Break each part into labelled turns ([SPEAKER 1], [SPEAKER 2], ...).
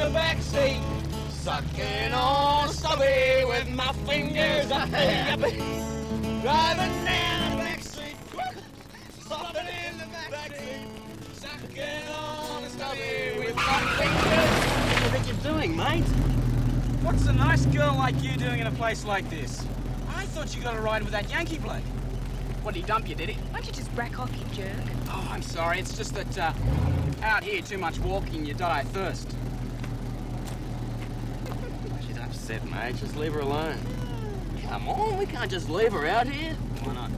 [SPEAKER 1] the backseat, sucking on a stubby with my fingers up there. Driving down the backseat, stopping in the backseat, sucking on a stubby with my fingers. What do you think you're doing, mate?
[SPEAKER 2] What's a nice girl like you doing in a place like this? I thought you got a ride with that Yankee bloke. What, did he dump you, did he?
[SPEAKER 3] Why don't you just back off, you jerk?
[SPEAKER 2] Oh, I'm sorry. It's just that, out here, too much walking, you die of thirst.
[SPEAKER 1] She's upset, mate. Just leave her alone. Come on, we can't just leave her out here.
[SPEAKER 2] Why not?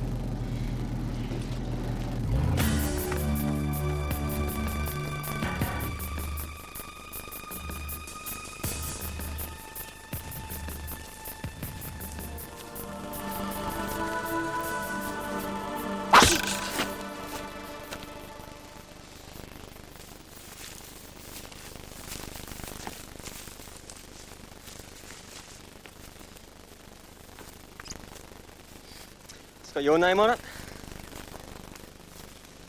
[SPEAKER 1] Got your name on it?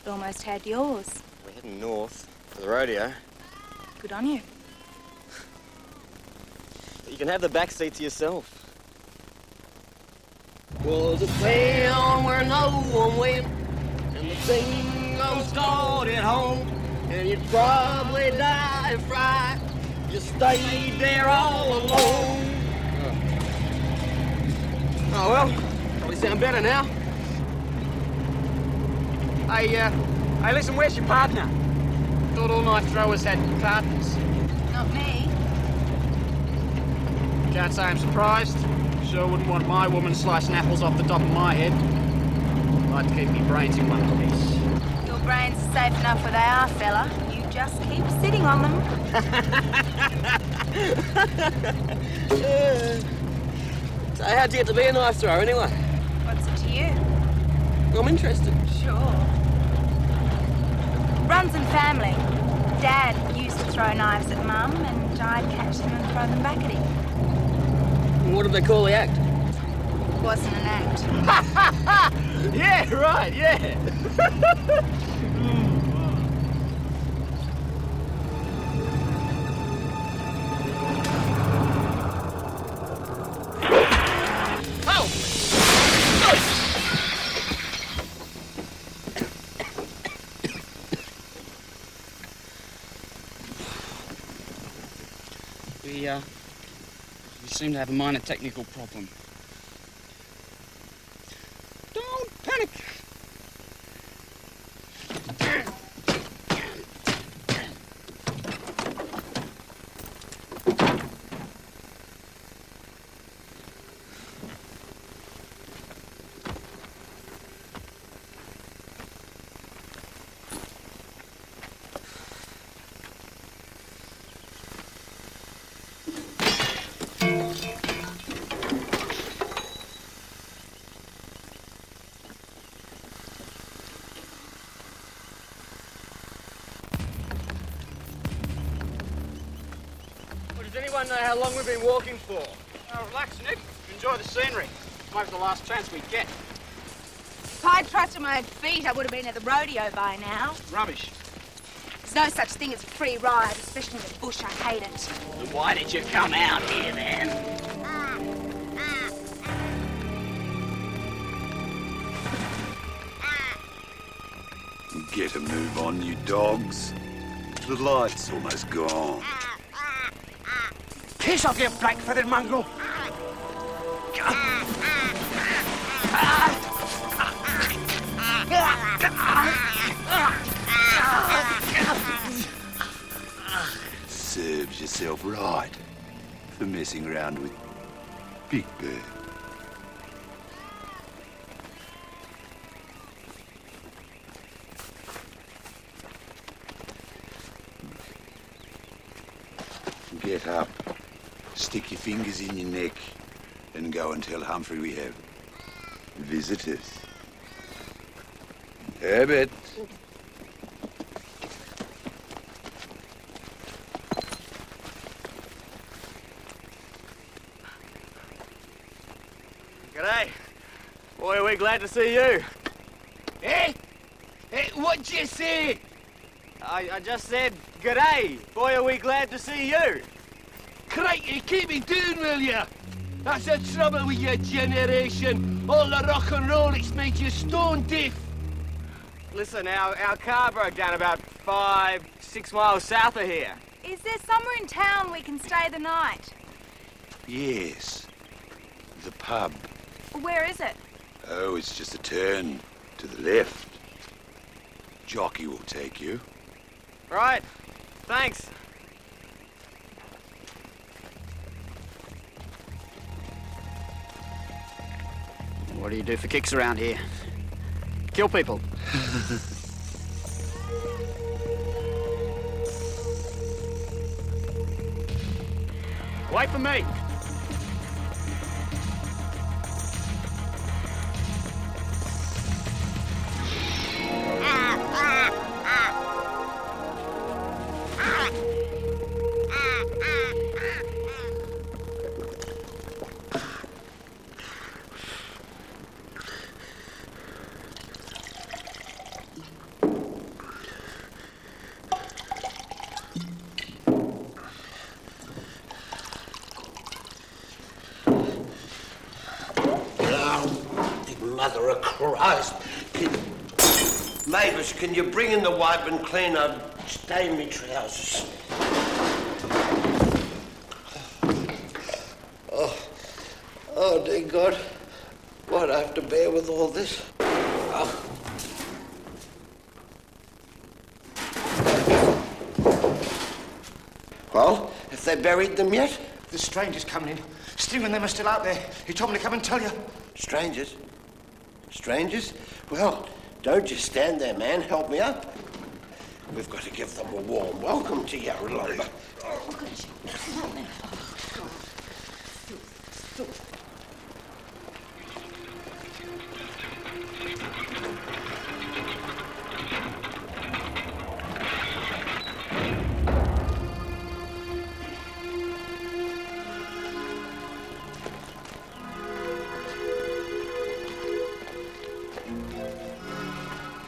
[SPEAKER 3] It almost had yours.
[SPEAKER 1] We're heading north to the rodeo.
[SPEAKER 3] Good on you.
[SPEAKER 1] But you can have the back seat to yourself.
[SPEAKER 4] Was a town where no one went, and the bingo started home, and you'd probably die of fright. You stayed there all alone.
[SPEAKER 1] Oh well, probably sound better now.
[SPEAKER 2] Hey, listen, where's your partner? Thought all knife throwers had partners.
[SPEAKER 3] Not me.
[SPEAKER 2] Can't say I'm surprised. Sure wouldn't want my woman slicing apples off the top of my head. I'd like to keep me brains in one piece.
[SPEAKER 3] Your brains are safe enough where they are, fella. You just keep sitting on them.
[SPEAKER 1] So how'd you get to be a knife thrower anyway?
[SPEAKER 3] What's it to you?
[SPEAKER 1] I'm interested.
[SPEAKER 3] Sure. Runs in family. Dad used to throw knives at Mum, and I'd catch them and throw them back at him.
[SPEAKER 1] What did they call the act?
[SPEAKER 3] It wasn't an act.
[SPEAKER 2] Yeah, right, yeah. We seem to have a minor technical problem. Don't panic.
[SPEAKER 1] Does anyone know how long we've been walking for?
[SPEAKER 2] Oh, relax, Nick. Enjoy the scenery. Might be the last chance we get.
[SPEAKER 3] If I'd trusted my own feet, I would have been at the rodeo by now.
[SPEAKER 2] Rubbish.
[SPEAKER 3] There's no such thing as a free ride, especially in the bush. I hate it.
[SPEAKER 4] Then why did you come out here then?
[SPEAKER 5] Get a move on, you dogs. The light's almost gone.
[SPEAKER 2] Piss off, you black-feathered mongrel.
[SPEAKER 5] Serves yourself right for messing around with Big Bird. Get up, stick your fingers in your neck, and go and tell Humphrey we have visitors. Herbert.
[SPEAKER 1] G'day. Boy, we're glad to see you.
[SPEAKER 4] Hey, what'd you say?
[SPEAKER 1] I just said G'day. Boy, are we glad to see you.
[SPEAKER 4] Crikey, keep me down, will ya? That's the trouble with your generation. All the rock and roll, it's made you stone deaf.
[SPEAKER 1] Listen, our car broke down about 5-6 miles south of here.
[SPEAKER 3] Is there somewhere in town we can stay the night?
[SPEAKER 5] Yes. The pub.
[SPEAKER 3] Where is it?
[SPEAKER 5] Oh, it's just a turn to the left. Jockey will take you.
[SPEAKER 1] Right. Thanks.
[SPEAKER 2] What do you do for kicks around here? Kill people. Wait for me.
[SPEAKER 4] Mother of Christ. Mavis, can you bring in the wipe and clean? I've stained me trousers. Oh, dear God. What, I have to bear with all this? Oh. Well, have they buried them yet?
[SPEAKER 6] The stranger's coming in. Steve and them are still out there. He told me to come and tell you.
[SPEAKER 4] Strangers? Strangers? Well, don't just stand there, man. Help me up. We've got to give them a warm welcome to Yarralumba.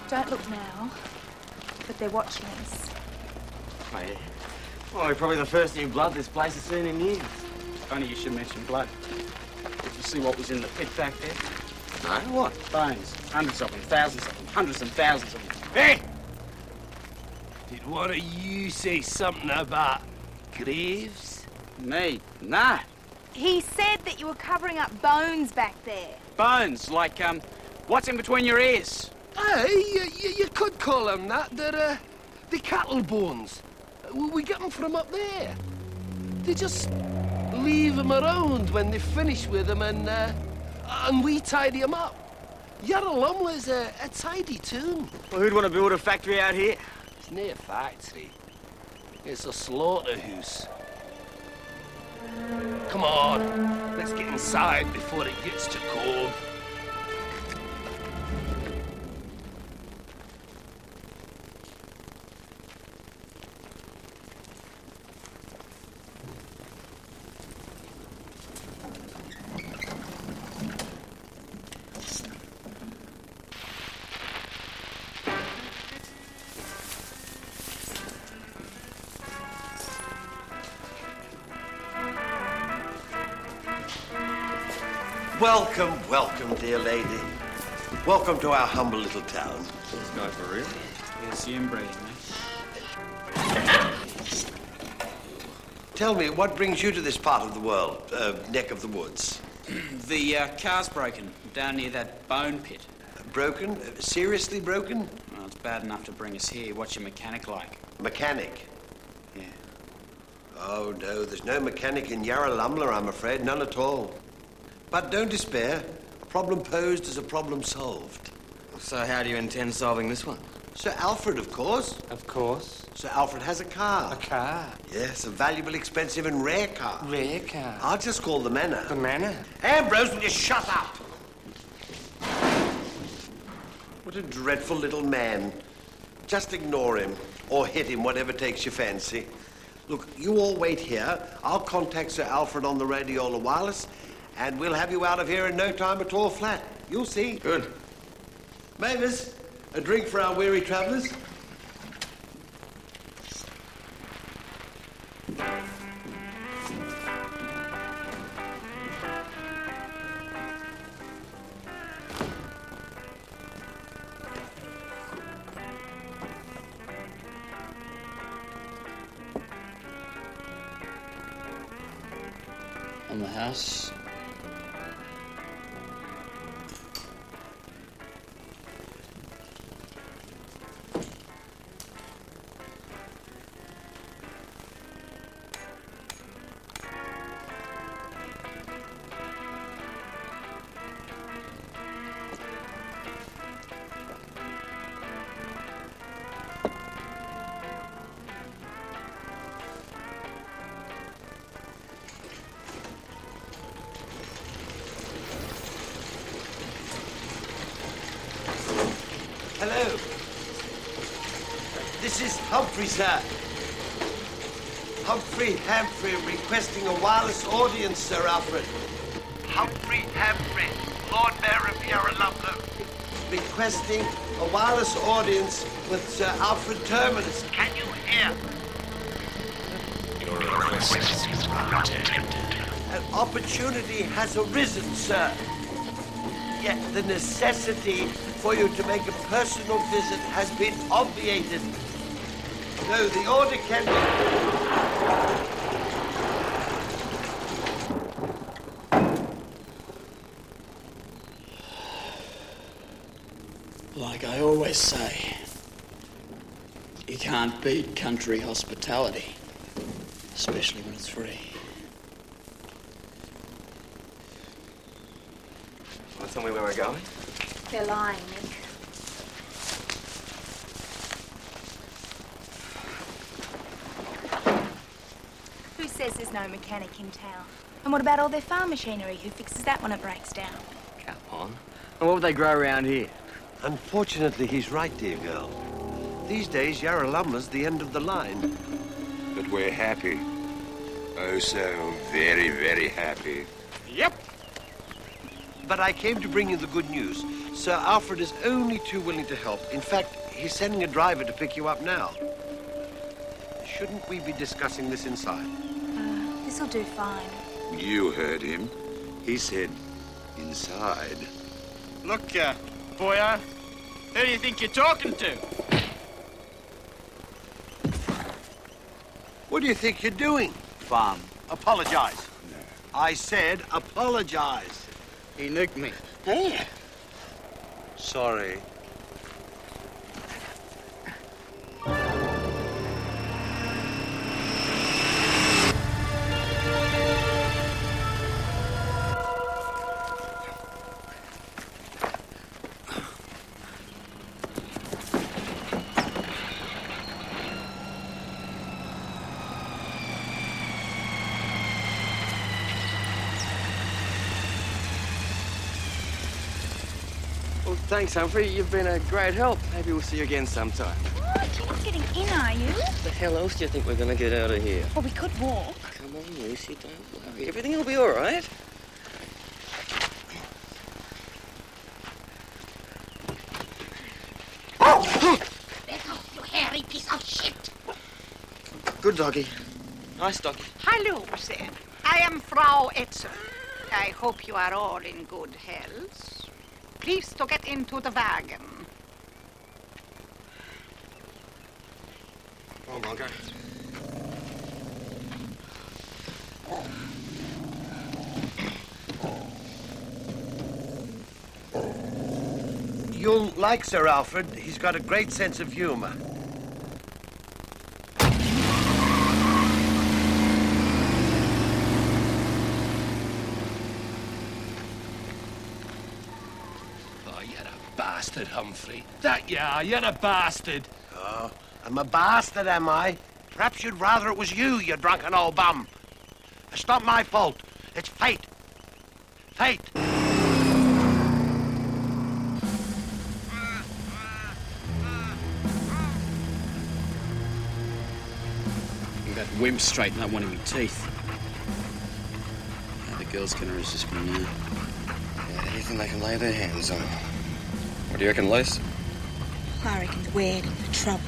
[SPEAKER 3] Don't look now, but they're watching us.
[SPEAKER 1] Oh, yeah. Well, we're probably the first new blood this place has seen in years.
[SPEAKER 2] Funny you should mention blood. Did you see what was in the pit back there?
[SPEAKER 1] No, what?
[SPEAKER 2] Bones. Hundreds of them, thousands of them, hundreds and thousands of them.
[SPEAKER 4] Hey! Did one of you say something about graves?
[SPEAKER 2] Me? Nah.
[SPEAKER 3] He said that you were covering up bones back there.
[SPEAKER 2] Bones, like, what's in between your ears?
[SPEAKER 4] Aye, you could call them that. They're cattle bones. We get them from up there. They just leave them around when they finish with them and we tidy them up. Yarralumla's a tidy tune.
[SPEAKER 1] Well, who'd want to build a factory out here?
[SPEAKER 4] It's no factory. It's a slaughterhouse. Come on, let's get inside before it gets too cold. Welcome, welcome, dear lady. Welcome to our humble little town.
[SPEAKER 1] This guy for real?
[SPEAKER 2] Yes, you inbreeding, mate.
[SPEAKER 4] Tell me, what brings you to this part of the world, neck of the woods?
[SPEAKER 2] The car's broken down near that bone pit.
[SPEAKER 4] Broken? Seriously broken?
[SPEAKER 2] Well, it's bad enough to bring us here. What's your mechanic like?
[SPEAKER 4] Mechanic?
[SPEAKER 2] Yeah.
[SPEAKER 4] Oh, no, there's no mechanic in Yarralumla, I'm afraid. None at all. But don't despair. A problem posed is a problem solved.
[SPEAKER 1] So how do you intend solving this one?
[SPEAKER 4] Sir Alfred, of course.
[SPEAKER 1] Of course.
[SPEAKER 4] Sir Alfred has a car.
[SPEAKER 1] A car?
[SPEAKER 4] Yes, a valuable, expensive and rare car.
[SPEAKER 1] Rare car?
[SPEAKER 4] I'll just call the Manor.
[SPEAKER 1] The Manor?
[SPEAKER 4] Ambrose, will you shut up? What a dreadful little man. Just ignore him, or hit him, whatever takes your fancy. Look, you all wait here. I'll contact Sir Alfred on the radiola wireless, and we'll have you out of here in no time at all flat. You'll see.
[SPEAKER 1] Good.
[SPEAKER 4] Mavis, a drink for our weary travellers?
[SPEAKER 7] On the house.
[SPEAKER 8] Hello. This is Humphrey, sir. Humphrey requesting a wireless audience, Sir Alfred. Humphrey, Lord Mayor of Yarralumla. Requesting a wireless audience with Sir Alfred Terminus. Can you hear?
[SPEAKER 9] Your request is granted.
[SPEAKER 8] An opportunity has arisen, sir. Yet the necessity for you to make a personal visit has been obviated. No, the order can be...
[SPEAKER 7] Like I always say, you can't beat country hospitality, especially when it's free.
[SPEAKER 6] Want to tell me where we're going?
[SPEAKER 3] They're lying, Nick. Who says there's no mechanic in town? And what about all their farm machinery? Who fixes that when it breaks down?
[SPEAKER 6] Come on. And what would they grow around here?
[SPEAKER 8] Unfortunately, he's right, dear girl. These days, Yarralumla's the end of the line.
[SPEAKER 5] But we're happy. Oh, so very, very happy.
[SPEAKER 8] Yep. But I came to bring you the good news. Sir Alfred is only too willing to help. In fact, he's sending a driver to pick you up now. Shouldn't we be discussing this inside?
[SPEAKER 3] This'll do fine.
[SPEAKER 5] You heard him. He said inside.
[SPEAKER 2] Look, boyo, who do you think you're talking to?
[SPEAKER 8] What do you think you're doing?
[SPEAKER 2] Farm.
[SPEAKER 8] Apologize. No. I said apologize.
[SPEAKER 2] He nicked me.
[SPEAKER 7] Hey.
[SPEAKER 8] Sorry.
[SPEAKER 6] Well, thanks, Humphrey. You've been a great help. Maybe we'll see you again sometime.
[SPEAKER 3] What? You're not getting in, are you?
[SPEAKER 6] What the hell else do you think we're going to get out of here?
[SPEAKER 3] Well, we could walk.
[SPEAKER 6] Come on, Lucy, don't worry. Everything will be all right.
[SPEAKER 10] Let off, you hairy piece of shit!
[SPEAKER 6] Good doggy. Nice doggy.
[SPEAKER 10] Hello, sir. I am Frau Etzel. I hope you are all in good health. Please to get into the wagon.
[SPEAKER 6] Come on, Bunker.
[SPEAKER 8] You'll like Sir Alfred. He's got a great sense of humor.
[SPEAKER 9] Bastard, Humphrey. That you are, you're a bastard.
[SPEAKER 8] Oh, I'm a bastard, am I? Perhaps you'd rather it was you, you drunken old bum. It's not my fault. It's fate. Fate.
[SPEAKER 7] That wimp straighten up one of my teeth. How the girls can resist me now?
[SPEAKER 6] Yeah, anything they can lay their hands on. What do you reckon, Luce?
[SPEAKER 3] I reckon we're in for trouble.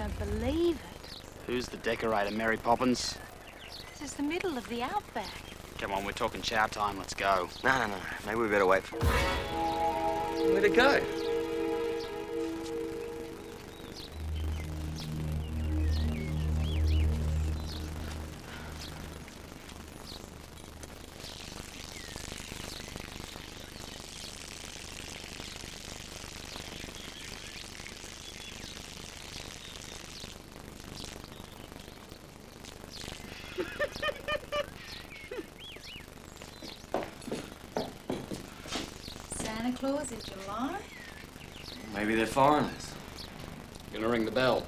[SPEAKER 3] don't believe it.
[SPEAKER 2] Who's the decorator, Mary Poppins?
[SPEAKER 3] This is the middle of the Outback.
[SPEAKER 2] Come on, we're talking chow time. Let's go.
[SPEAKER 6] No. Maybe we better wait for it.
[SPEAKER 7] Where'd it go?
[SPEAKER 3] Santa Claus in July?
[SPEAKER 6] Maybe they're foreigners.
[SPEAKER 7] Gonna ring the bell.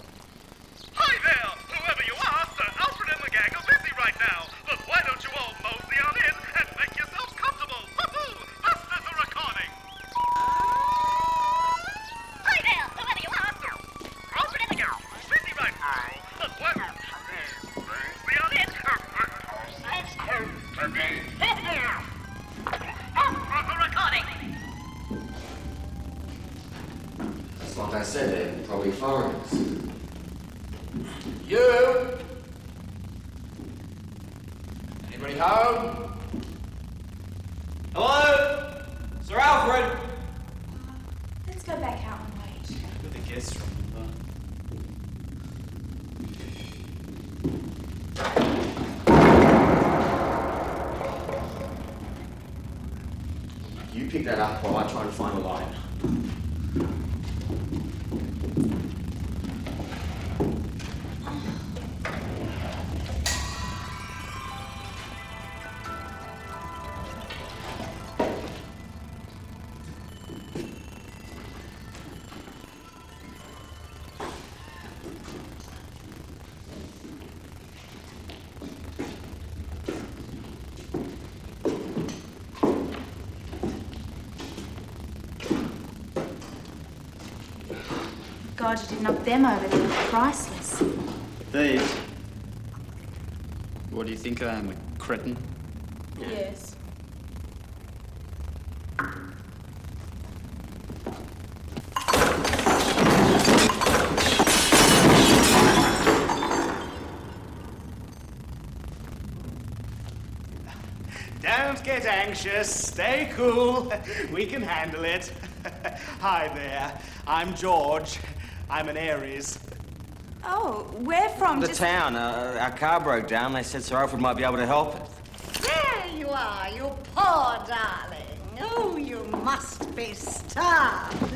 [SPEAKER 11] Hi there! Whoever you are, Sir Alfred and the gang are busy right now. But why don't you all mosey on in and make yourselves comfortable? Woohoo! This is a recording!
[SPEAKER 10] Hi there, whoever you are. Alfred and the gang.
[SPEAKER 11] Busy right now. But why don't you all mosey on in?
[SPEAKER 10] This is a recording.
[SPEAKER 6] That's like I said, they're probably foreigners.
[SPEAKER 1] You? Anybody home? Hello? Sir Alfred?
[SPEAKER 3] Let's go back out and wait.
[SPEAKER 2] With the guest room.
[SPEAKER 6] You pick that up while I try and find a light.
[SPEAKER 3] God, you didn't knock them over. They were priceless.
[SPEAKER 2] These? What do you think I am, a cretin?
[SPEAKER 3] Yes.
[SPEAKER 2] Don't get anxious. Stay cool. We can handle it. Hi there. I'm George. I'm an Aries.
[SPEAKER 3] Oh, we're from
[SPEAKER 6] The town. Our car broke down. They said Sir Alfred might be able to help us.
[SPEAKER 10] There you are, you poor darling. Oh, you must be starved.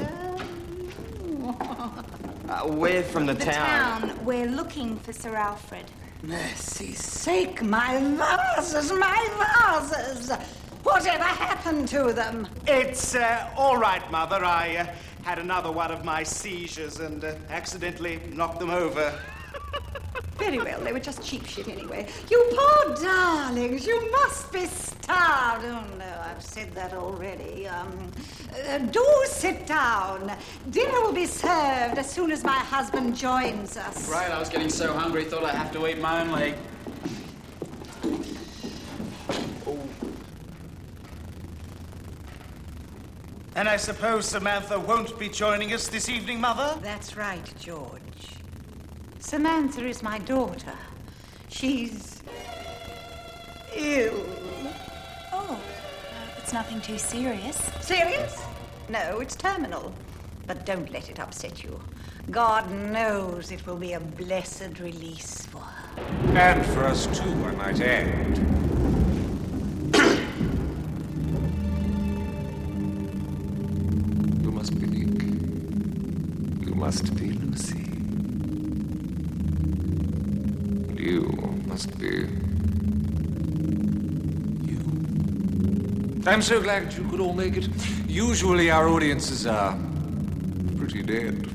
[SPEAKER 6] We're from the
[SPEAKER 3] The town. We're looking for Sir Alfred.
[SPEAKER 10] Mercy's sake, my vases, my vases! Whatever happened to them?
[SPEAKER 2] It's all right, Mother. I had another one of my seizures and accidentally knocked them over.
[SPEAKER 10] Very well, they were just cheap shit anyway. You poor darlings, you must be starved. Oh, no, I've said that already. Do sit down. Dinner will be served as soon as my husband joins us.
[SPEAKER 7] Right, I was getting so hungry, thought I'd have to eat my own leg.
[SPEAKER 2] And I suppose Samantha won't be joining us this evening, Mother?
[SPEAKER 10] That's right, George. Samantha is my daughter. She's ill.
[SPEAKER 3] Oh, it's nothing too serious.
[SPEAKER 10] Serious? No, it's terminal. But don't let it upset you. God knows it will be a blessed release for her.
[SPEAKER 12] And for us too, I might add. You must be Nick. You must be Lucy. You must be you. I'm so glad you could all make it. Usually our audiences are pretty dead.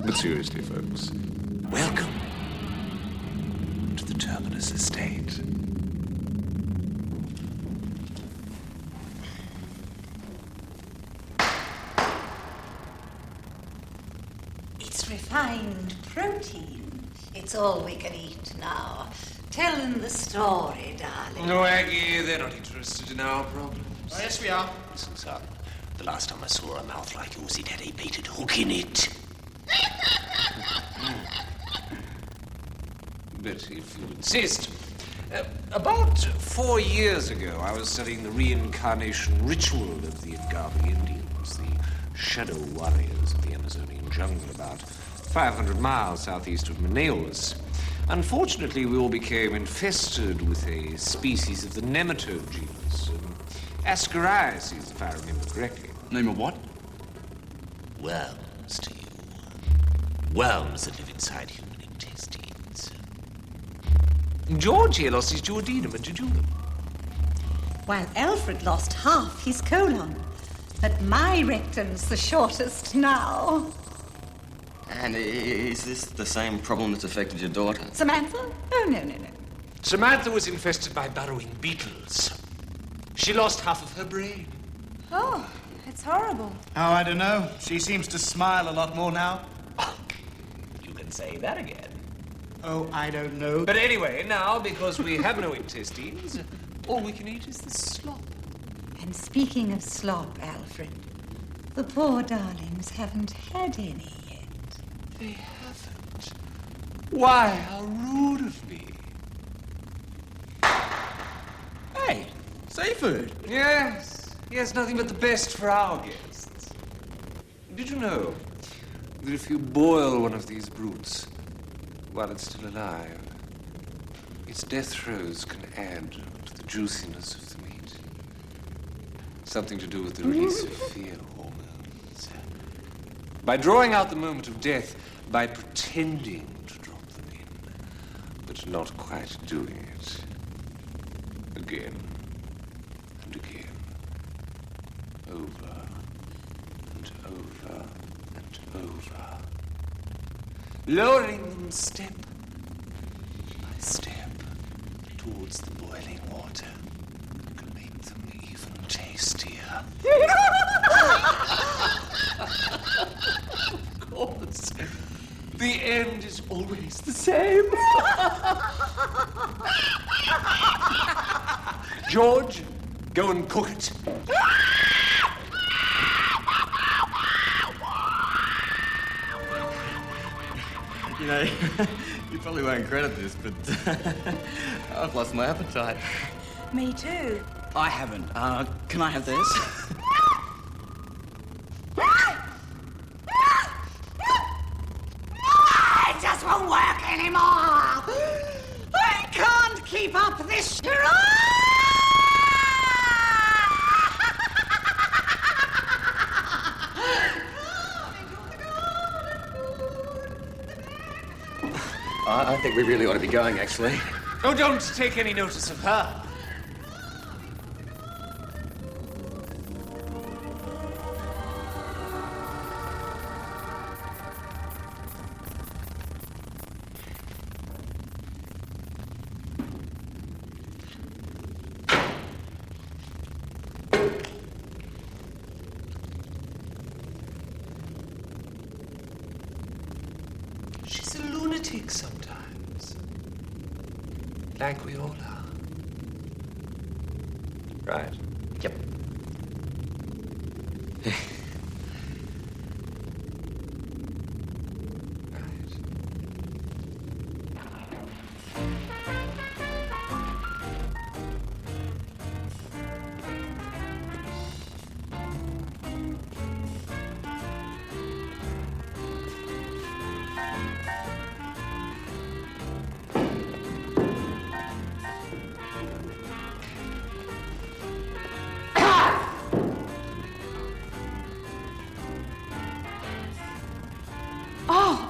[SPEAKER 12] But seriously, folks, welcome to the Terminus Estate.
[SPEAKER 10] It's refined protein. It's all we can eat now. Tell them the story, darling.
[SPEAKER 12] No, Aggie, they're not interested in our problems.
[SPEAKER 1] Oh, yes, we are.
[SPEAKER 12] Listen, son.
[SPEAKER 9] The last time I saw a mouth like yours, it had a baited hook in it.
[SPEAKER 12] But if you insist... about 4 years ago, I was studying the reincarnation ritual of the Ngami Indians, the shadow warriors of the Amazonian jungle, about 500 miles southeast of Manaus. Unfortunately, we all became infested with a species of the nematode genus, ascariasis, if I remember correctly.
[SPEAKER 7] Name of what?
[SPEAKER 9] Worms to you. Worms that live inside human intestines.
[SPEAKER 12] George here lost his duodenum and jejunum.
[SPEAKER 10] While Alfred lost half his colon. But my rectum's the shortest now.
[SPEAKER 6] And is this the same problem that's affected your daughter?
[SPEAKER 10] Samantha? Oh, no.
[SPEAKER 12] Samantha was infested by burrowing beetles. She lost half of her brain.
[SPEAKER 3] Oh, it's horrible.
[SPEAKER 2] Oh, I don't know. She seems to smile a lot more now.
[SPEAKER 12] You can say that again.
[SPEAKER 2] Oh, I don't know.
[SPEAKER 12] But anyway, now, because we have no intestines, all we can eat is the slop.
[SPEAKER 10] And speaking of slop, Alfred, the poor darlings haven't had any yet.
[SPEAKER 12] They haven't. Why, how rude of me.
[SPEAKER 7] Hey, seafood.
[SPEAKER 12] Yes, nothing but the best for our guests. Did you know that if you boil one of these brutes while it's still alive, its death throes can add to the juiciness of the meat? Something to do with the release of fear hormones. By drawing out the moment of death, by pretending to drop them in, but not quite doing it. Again and again. Over and over and over. Lowering them step by step towards the boiling water can make them even tastier. Of course. The end is always the same. George, go and cook it.
[SPEAKER 6] You know, you probably won't credit this, but I've lost my appetite.
[SPEAKER 3] Me too.
[SPEAKER 7] I haven't. Can I have this?
[SPEAKER 10] It just won't work anymore. I can't keep up this
[SPEAKER 6] I think we really ought to be going, actually.
[SPEAKER 12] Oh, don't take any notice of her. She's a lunatic sometimes. Like we all are. Right?
[SPEAKER 6] Yep.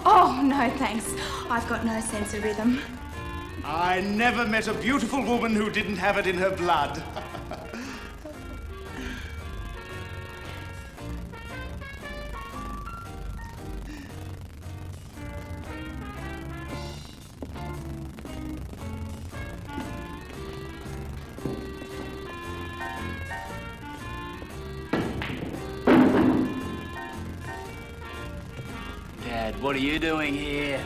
[SPEAKER 3] Oh, no, thanks. I've got no sense of rhythm.
[SPEAKER 2] I never met a beautiful woman who didn't have it in her blood.
[SPEAKER 7] Dad, what are you doing here?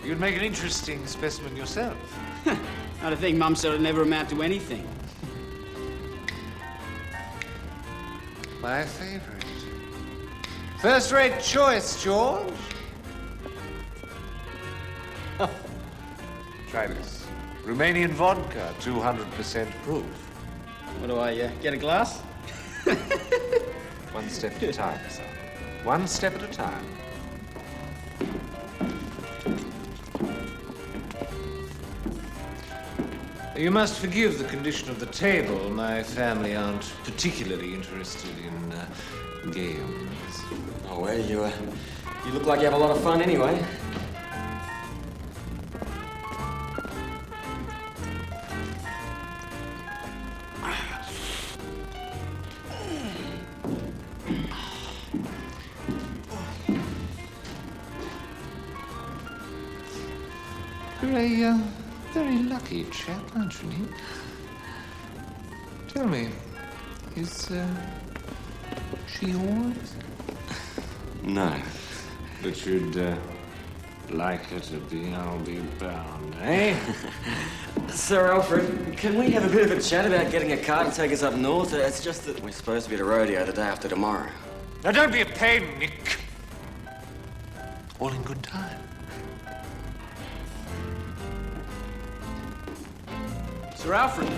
[SPEAKER 12] You'd make an interesting specimen yourself.
[SPEAKER 7] I'd think Mum said it'd never amount to anything.
[SPEAKER 12] My favorite. First-rate choice, George. Try this. Romanian vodka, 200% proof.
[SPEAKER 7] What do I get a glass?
[SPEAKER 12] One step at a time, son. One step at a time. You must forgive the condition of the table. My family aren't particularly interested in games.
[SPEAKER 7] Oh, well, you look like you have a lot of fun anyway.
[SPEAKER 12] You're a very lucky chap, aren't you, Nick? Tell me, is she yours?
[SPEAKER 7] No.
[SPEAKER 12] But you'd like her to be, I'll be bound, eh?
[SPEAKER 7] Sir Alfred, can we have a bit of a chat about getting a car to take us up north? It's just that we're supposed to be at a rodeo the day after tomorrow.
[SPEAKER 12] Now, don't be a pain, Nick. All in good time.
[SPEAKER 2] Sir Alfred.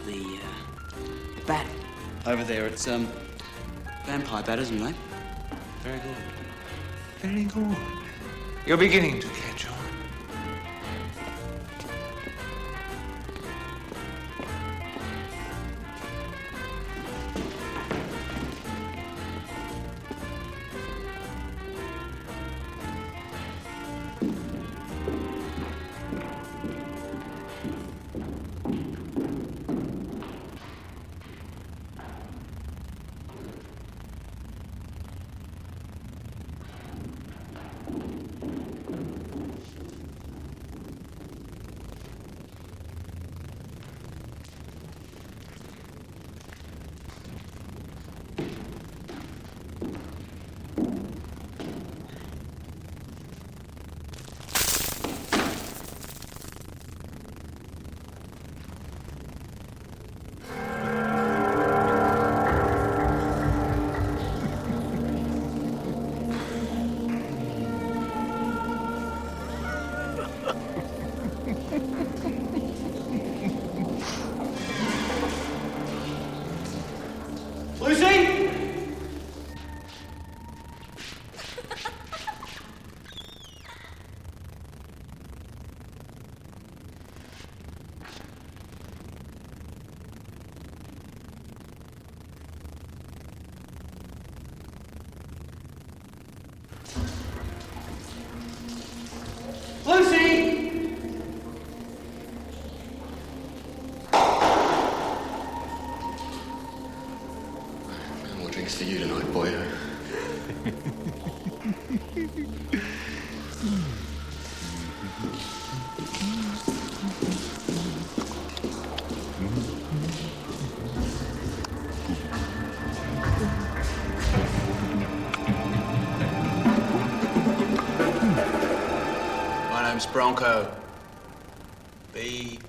[SPEAKER 7] The bat over there, it's vampire bat, isn't it? Very good.
[SPEAKER 12] Very good. You're beginning to catch on.
[SPEAKER 7] Drinks for you tonight, boy.
[SPEAKER 13] My name's Bronco. B-R-O-N-C-O.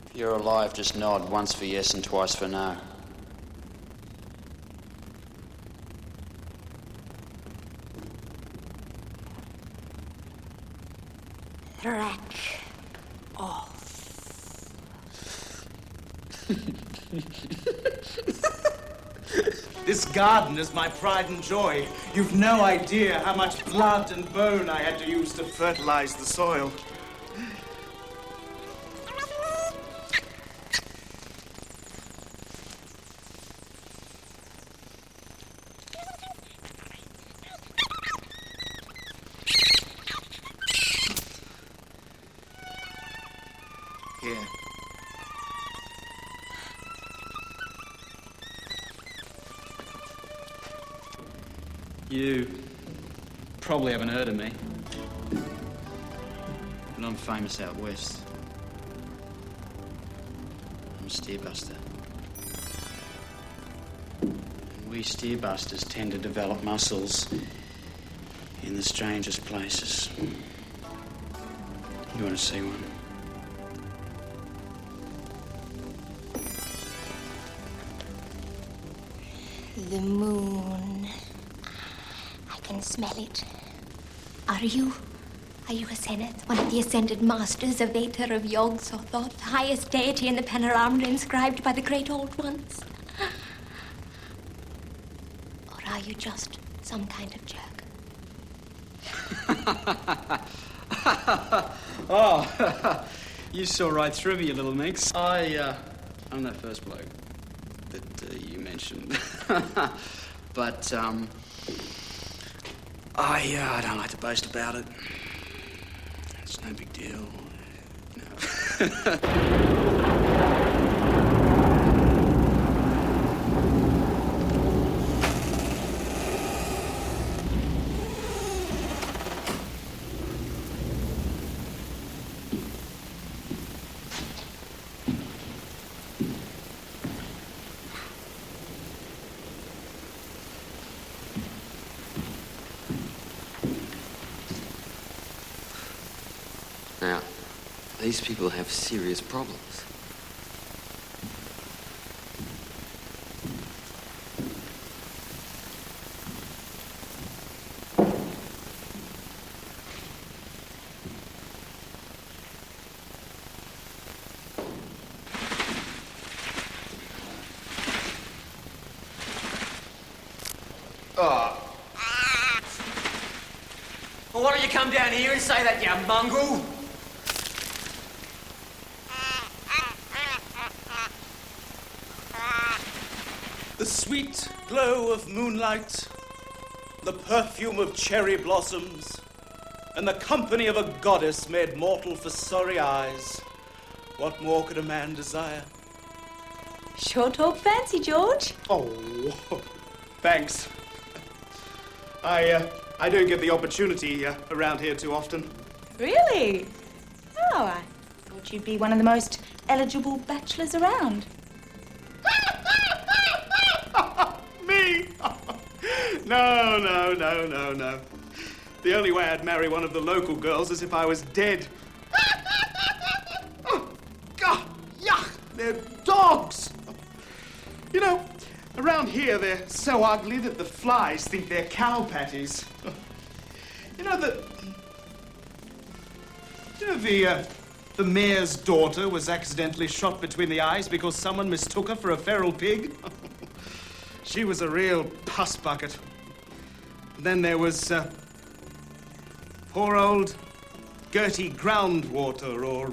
[SPEAKER 7] If you're alive, just nod once for yes and twice for no.
[SPEAKER 10] Rack off.
[SPEAKER 2] This garden is my pride and joy. You've no idea how much blood and bone I had to use to fertilize the soil. Here.
[SPEAKER 7] You probably haven't heard of me, but I'm famous out west. a steerbuster. We steerbusters tend to develop muscles in the strangest places. You want to see one?
[SPEAKER 13] The moon. I can smell it. Are you a Zenith, one of the ascended masters, a Vater of Yog-Sothoth, the highest deity in the panorama inscribed by the great old ones? Or are you just some kind of jerk?
[SPEAKER 7] Oh, you saw right through me, you little minx. I'm that first bloke that you mentioned. But, I don't like to boast about it. It's no big deal. No.
[SPEAKER 6] Now, these people have serious problems.
[SPEAKER 1] Oh. Well, why don't you come down here and say that, you mongrel?
[SPEAKER 2] The sweet glow of moonlight, the perfume of cherry blossoms, and the company of a goddess made mortal for sorry eyes. What more could a man desire?
[SPEAKER 3] Sure talk fancy, George.
[SPEAKER 2] Oh, thanks. I don't get the opportunity around here too often.
[SPEAKER 3] Really? Oh, I thought you'd be one of the most eligible bachelors around.
[SPEAKER 2] Me? No. The only way I'd marry one of the local girls is if I was dead. Oh, God, yuck, they're dogs. You know, around here they're so ugly that the flies think they're cow patties. You know the mayor's daughter was accidentally shot between the eyes because someone mistook her for a feral pig? She was a real pus bucket. Then there was poor old Gertie Groundwater, or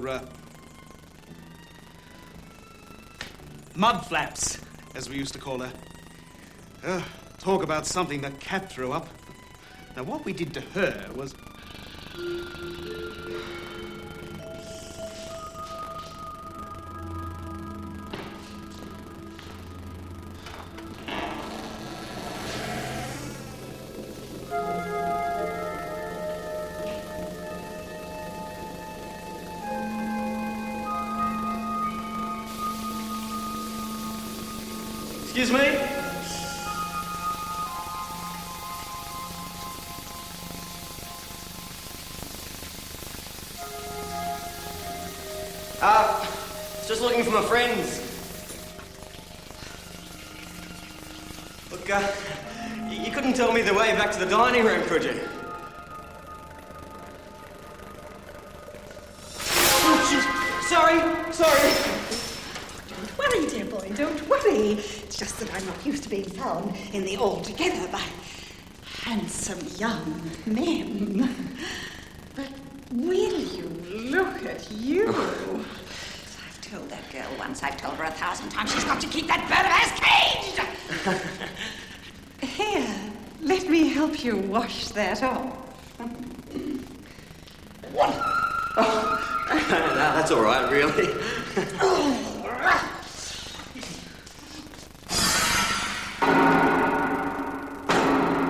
[SPEAKER 2] Mudflaps, as we used to call her. Talk about something the cat threw up. Now, what we did to her was...
[SPEAKER 1] Excuse me? Just looking for my friends. Look, you couldn't tell me the way back to the dining room, could you? Oh, sorry.
[SPEAKER 10] Don't worry, dear boy, don't worry. It's just that I'm not used to being found in the altogether by handsome young men. But will you look at you? I've told that girl once, I've told her 1,000 times, she's got to keep that bird of hers caged! Here, let me help you wash that off.
[SPEAKER 1] What? Oh, no, that's all right, really.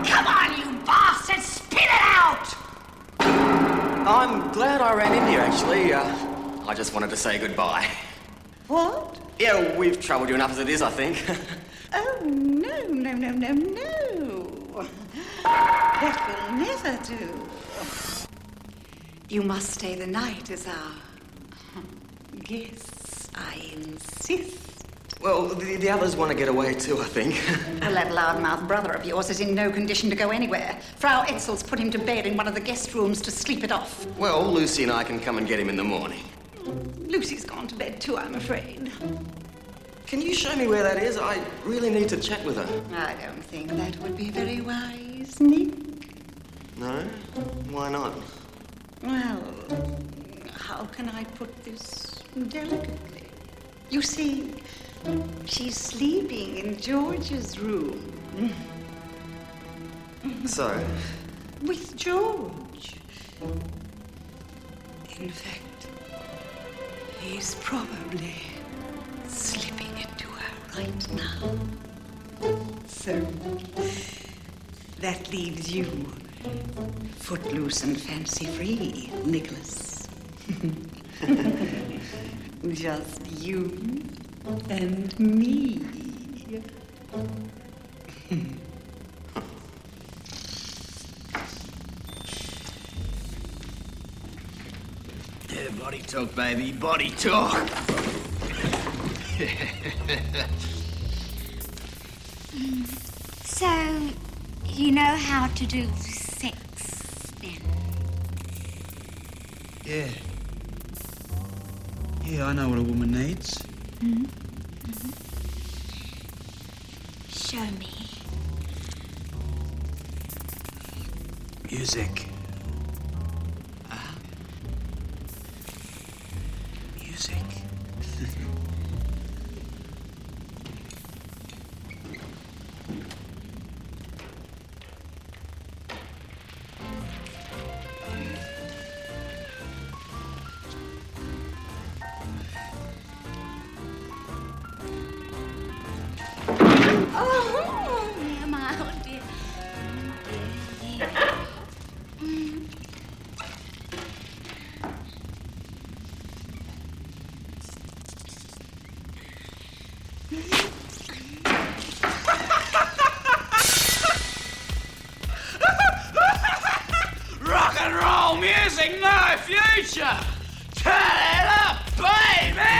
[SPEAKER 10] Come on, you bastard! Spit it out!
[SPEAKER 1] I'm glad I ran in here, actually. I just wanted to say goodbye.
[SPEAKER 10] What?
[SPEAKER 6] Yeah, we've troubled you enough as it is, I think.
[SPEAKER 10] Oh, no. That will never do. You must stay the night as our guests. I insist.
[SPEAKER 6] Well, the others want to get away too, I think.
[SPEAKER 10] Well, that loudmouth brother of yours is in no condition to go anywhere. Frau Etzel's put him to bed in one of the guest rooms to sleep it off.
[SPEAKER 6] Well, Lucy and I can come and get him in the morning.
[SPEAKER 10] Lucy's gone to bed too, I'm afraid.
[SPEAKER 6] Can you show me where that is? I really need to chat with her.
[SPEAKER 10] I don't think that would be very wise, Nick.
[SPEAKER 6] No? Why not?
[SPEAKER 10] Well, how can I put this delicately? You see, she's sleeping in George's room.
[SPEAKER 6] So?
[SPEAKER 10] With George. In fact, he's probably slipping into her right now. So, that leaves you footloose and fancy-free, Nicholas. Just you and me.
[SPEAKER 1] Yeah, body talk, baby, body talk.
[SPEAKER 13] So, you know how to do sex, then?
[SPEAKER 1] Yeah. Yeah, I know what a woman needs.
[SPEAKER 13] Mm-hmm. Show me.
[SPEAKER 1] Music. Music.
[SPEAKER 13] Oh, my oh dear.
[SPEAKER 1] Rock and roll music, no future. Turn it up, baby.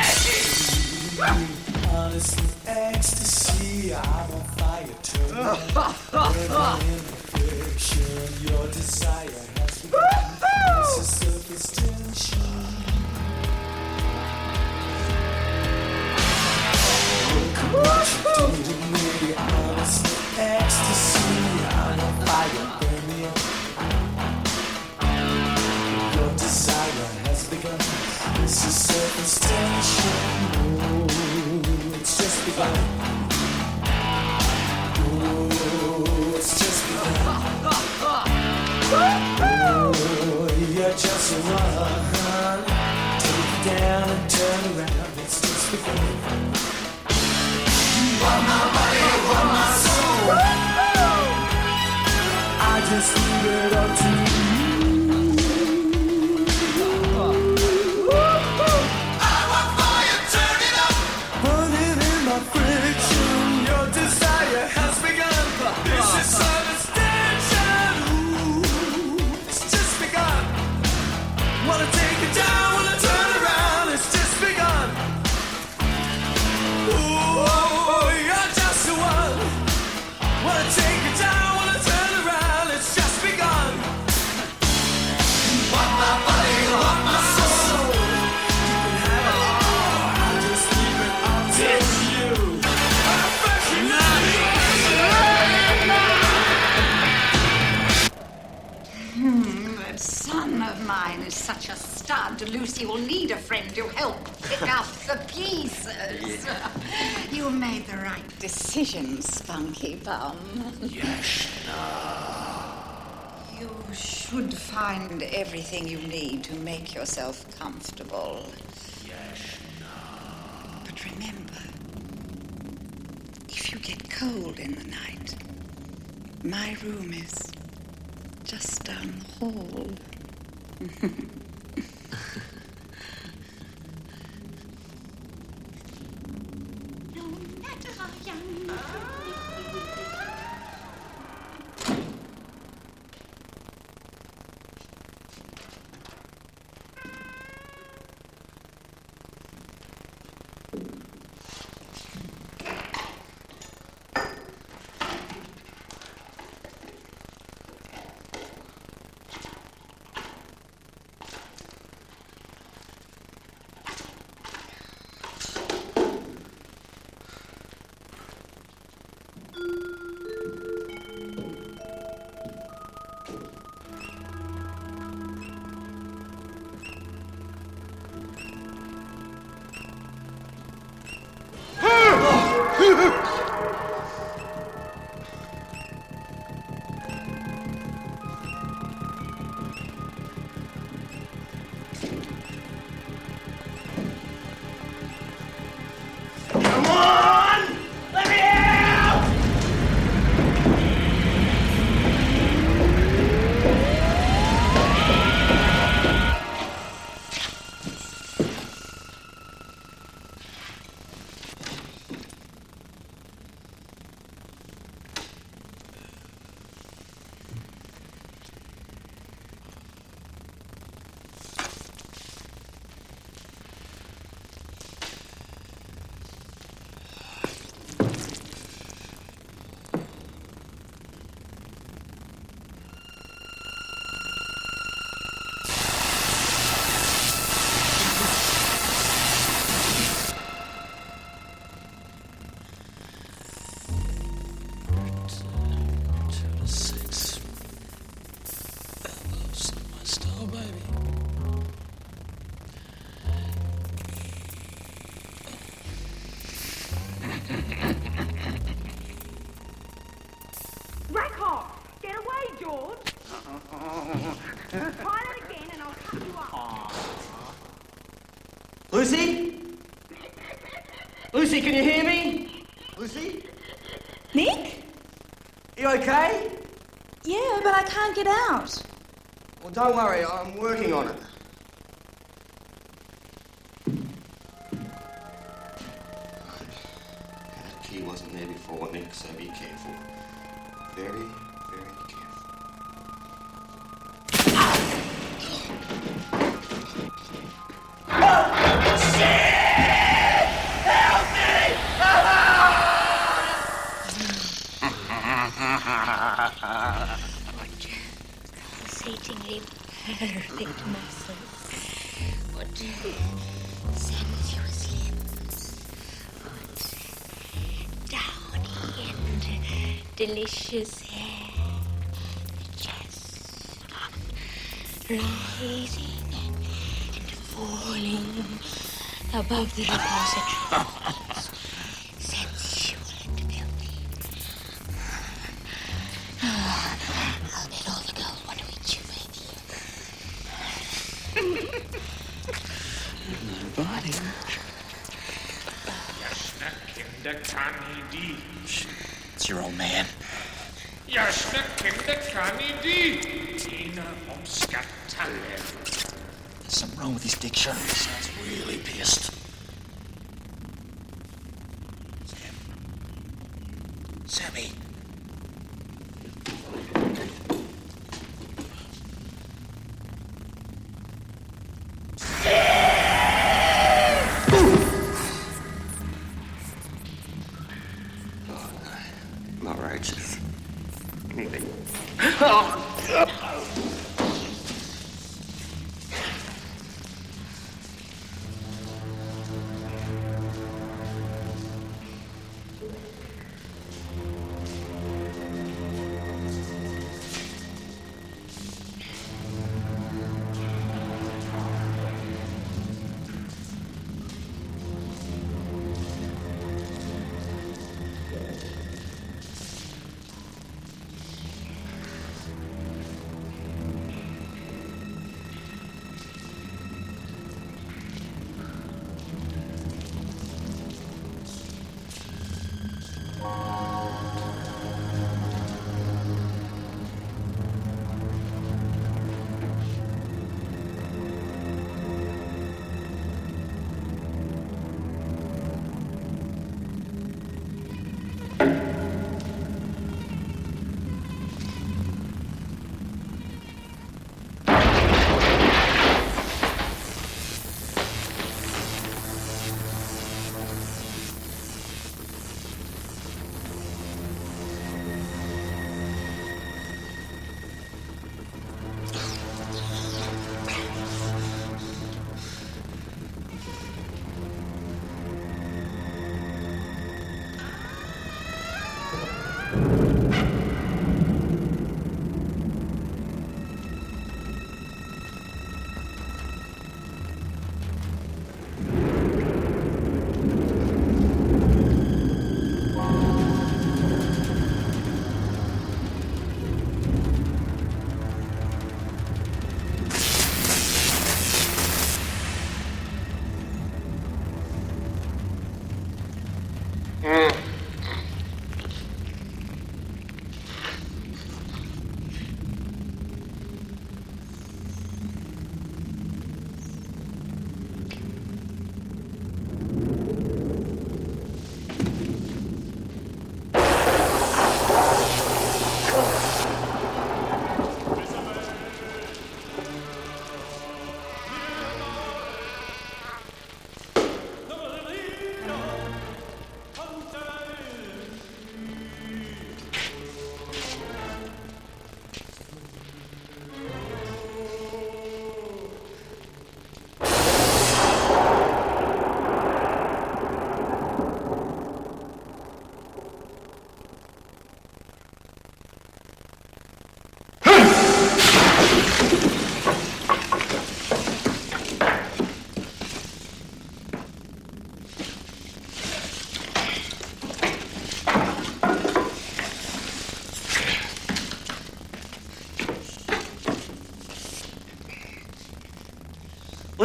[SPEAKER 14] Honestly, ecstasy, I'm on fire. Turn in affection, your desire has begun. It's a surface tension. Look what you did to me. Honestly, ecstasy, I'm on fire. Burning. Your desire has begun. It's a surface tension. It's just begun. Oh, it's just begun. Oh, you're just one. Take it down and turn around. It's just begun. You want my body, you want my soul. I just leave it up to you.
[SPEAKER 10] Such a stud, Lucy will need a friend to help pick up the pieces.
[SPEAKER 6] Yeah.
[SPEAKER 10] You made the right decision, Spunky Bum.
[SPEAKER 9] Yes,
[SPEAKER 10] You should find everything you need to make yourself comfortable.
[SPEAKER 9] Yes,
[SPEAKER 10] But remember, if you get cold in the night, my room is just down the hall.
[SPEAKER 4] Lucy? Lucy, can you hear me? Lucy?
[SPEAKER 3] Nick?
[SPEAKER 4] You okay?
[SPEAKER 3] Yeah, but I can't get out.
[SPEAKER 4] Well, don't worry, I'm working on it. That key wasn't there before, Nick, so be careful. Very, very careful.
[SPEAKER 13] Pulsatingly perfect muscles. What sensuous limbs. What downy and delicious hair. The chest rising and falling above the repository. Sensual and filthy. I'll bet all the girls want to eat you, baby.
[SPEAKER 9] Nobody. It's your old man.
[SPEAKER 15] Jasna kinda kanidi. Tina omskatalev.
[SPEAKER 9] There's something wrong with his dick shirt. He sounds really pissed. Sammy.
[SPEAKER 4] I'm all right, just anything.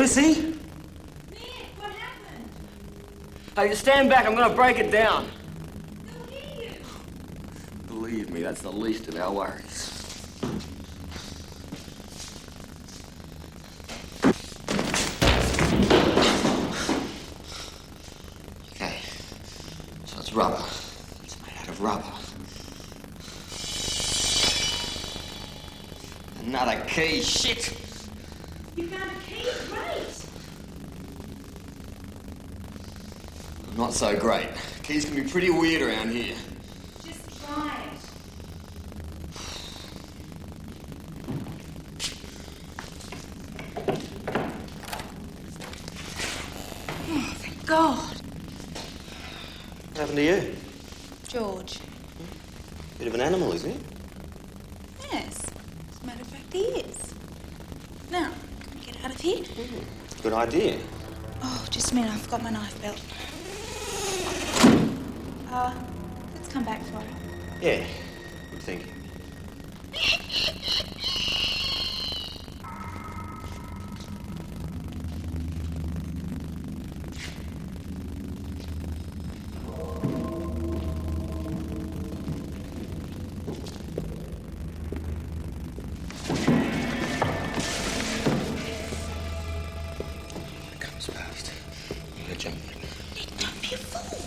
[SPEAKER 7] Lissy?
[SPEAKER 4] Hey, stand back, I'm gonna break it down. Believe me, that's the least of our worries. Okay, so it's rubber. It's made out of rubber. Another key, shit!
[SPEAKER 10] You found a key? Great!
[SPEAKER 4] Not so great. Keys can be pretty weird around here.
[SPEAKER 10] Just try it.
[SPEAKER 3] Oh, thank God.
[SPEAKER 8] What happened to you?
[SPEAKER 3] George.
[SPEAKER 8] Bit of an animal, isn't he?
[SPEAKER 3] Yes. As a matter of fact, he is. Now, can we get out of here?
[SPEAKER 8] Good idea.
[SPEAKER 3] Oh, just a minute. I forgot my knife belt. Let's come back for it.
[SPEAKER 8] Yeah, good thinking. Comes fast. You gotta jump it.
[SPEAKER 3] Nick, don't be a fool.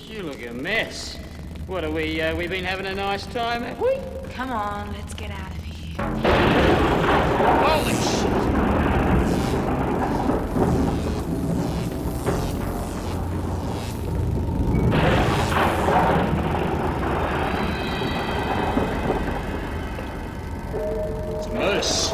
[SPEAKER 1] You look a mess. What are we been having a nice time, have we?
[SPEAKER 3] Come on, let's get out of here.
[SPEAKER 1] Holy shit! It's a moose.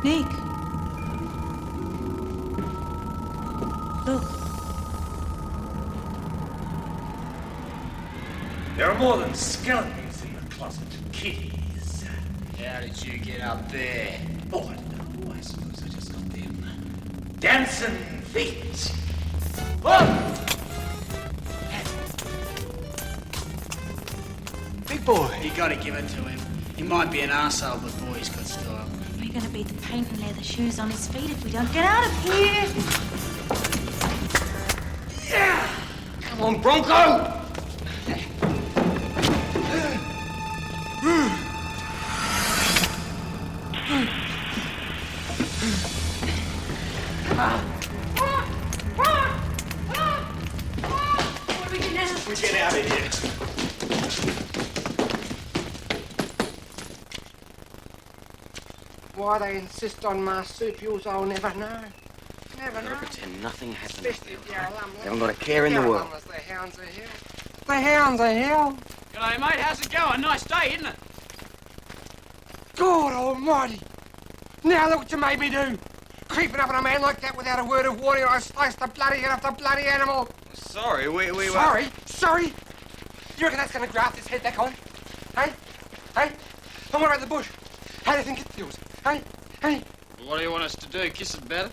[SPEAKER 3] Nick. Look.
[SPEAKER 15] There are more than skeletons in the closet. Kitties.
[SPEAKER 1] How did you get up there?
[SPEAKER 15] Oh, I don't know. I suppose I just got them. Dancing feet. Oh!
[SPEAKER 1] Big boy. You gotta give it to him. He might be an arsehole, but boy, he's got style.
[SPEAKER 3] We're gonna beat the paint and leather shoes on his feet if we don't get out of here.
[SPEAKER 4] Yeah! Come on, Bronco!
[SPEAKER 10] What do we do now?
[SPEAKER 8] We get out of here.
[SPEAKER 16] Why they insist on my suit rules, I'll never know. Never know.
[SPEAKER 4] Pretend nothing happened.
[SPEAKER 16] Especially if you're a lumber.
[SPEAKER 4] They haven't got a care in the world.
[SPEAKER 16] The hounds are here. The hounds are here.
[SPEAKER 1] G'day, mate. How's it going? Nice day, isn't it?
[SPEAKER 16] God almighty. Now look what you made me do. Creeping up on a man like that without a word of warning, or I sliced the bloody head off the bloody animal.
[SPEAKER 6] Sorry, we were...
[SPEAKER 16] Sorry? Sorry? You reckon that's going to graft his head back on? Hey? Hey? And what about the bush? How do you think it feels? Hey? Hey?
[SPEAKER 1] What do you want us to do? Kiss it better?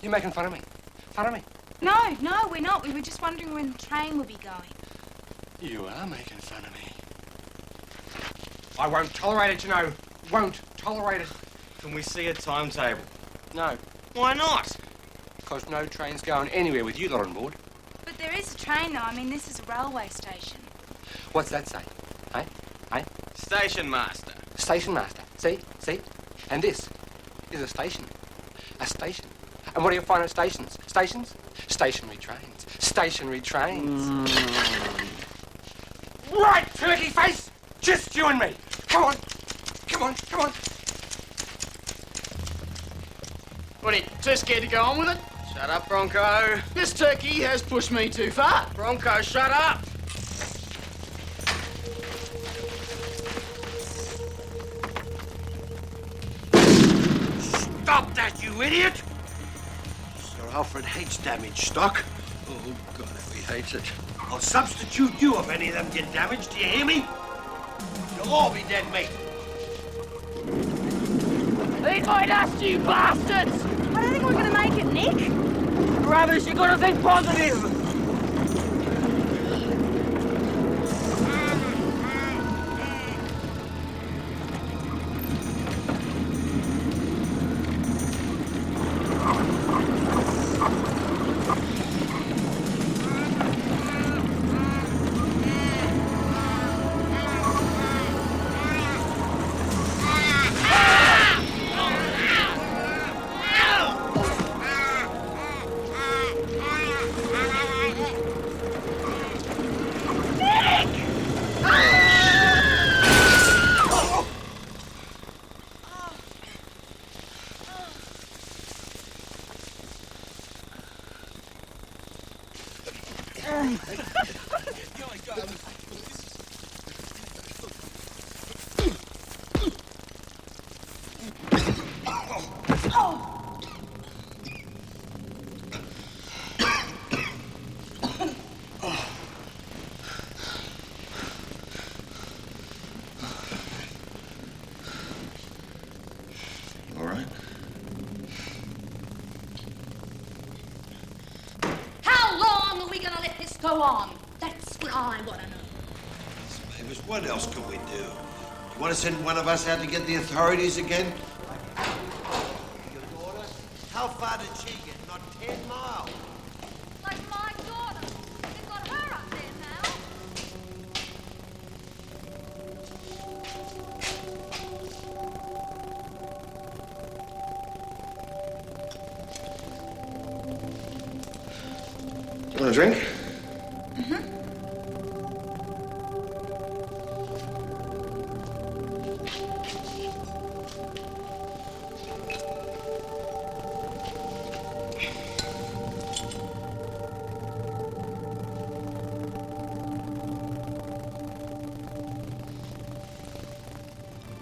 [SPEAKER 16] You making fun of me? Fun of me?
[SPEAKER 3] No, we're not. We were just wondering when the train will be going.
[SPEAKER 16] You are making fun of me. I won't tolerate it, you know. Won't tolerate it.
[SPEAKER 6] Can we see a timetable?
[SPEAKER 16] No.
[SPEAKER 6] Why not?
[SPEAKER 16] Because no train's going anywhere with you lot on board.
[SPEAKER 3] But there is a train, though. I mean, this is a railway station.
[SPEAKER 16] What's that say? Hey? Hey?
[SPEAKER 6] Station master.
[SPEAKER 16] Station master. See? See? And this is a station. A station. And what do you find at stations? Stations? Stationary trains. Stationary trains. Right, turkey face! Just you and me. Come on. Come on, come on.
[SPEAKER 7] What are you, too scared to go on with it?
[SPEAKER 4] Shut up, Bronco.
[SPEAKER 7] This turkey has pushed me too far.
[SPEAKER 4] Bronco, shut up.
[SPEAKER 8] Stop that, you idiot! Sir Alfred hates damaged stock.
[SPEAKER 4] Oh, God, how he hates it.
[SPEAKER 8] I'll substitute you if any of them get damaged, do you hear me? You'll all be dead meat.
[SPEAKER 4] Eat my dust, you bastards!
[SPEAKER 3] I don't think we're gonna make it, Nick.
[SPEAKER 4] Rubbish, you gotta think positive!
[SPEAKER 8] All right.
[SPEAKER 17] How long are we gonna let this go on? That's what I want to know.
[SPEAKER 8] Mavis, what else could we do? You want to send one of us out to get the authorities again? Your daughter? How far did she get? Not 10 miles.
[SPEAKER 17] Like my daughter. They've got her up there now.
[SPEAKER 8] You want a drink?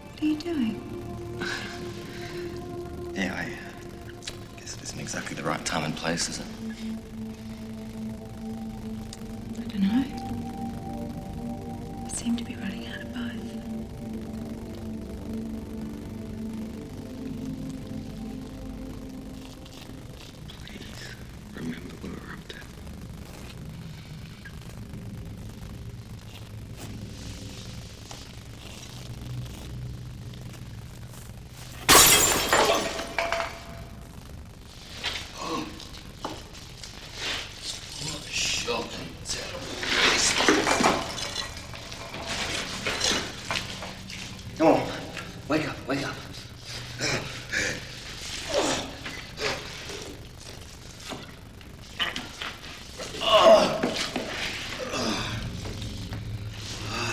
[SPEAKER 10] What are you doing?
[SPEAKER 6] Yeah, I guess it isn't exactly the right time and place, is it?
[SPEAKER 10] I don't know. I seem to be running out of both.
[SPEAKER 6] Remember what we're up to.
[SPEAKER 8] What a shock and terrible
[SPEAKER 6] Come on, wake up, wake up.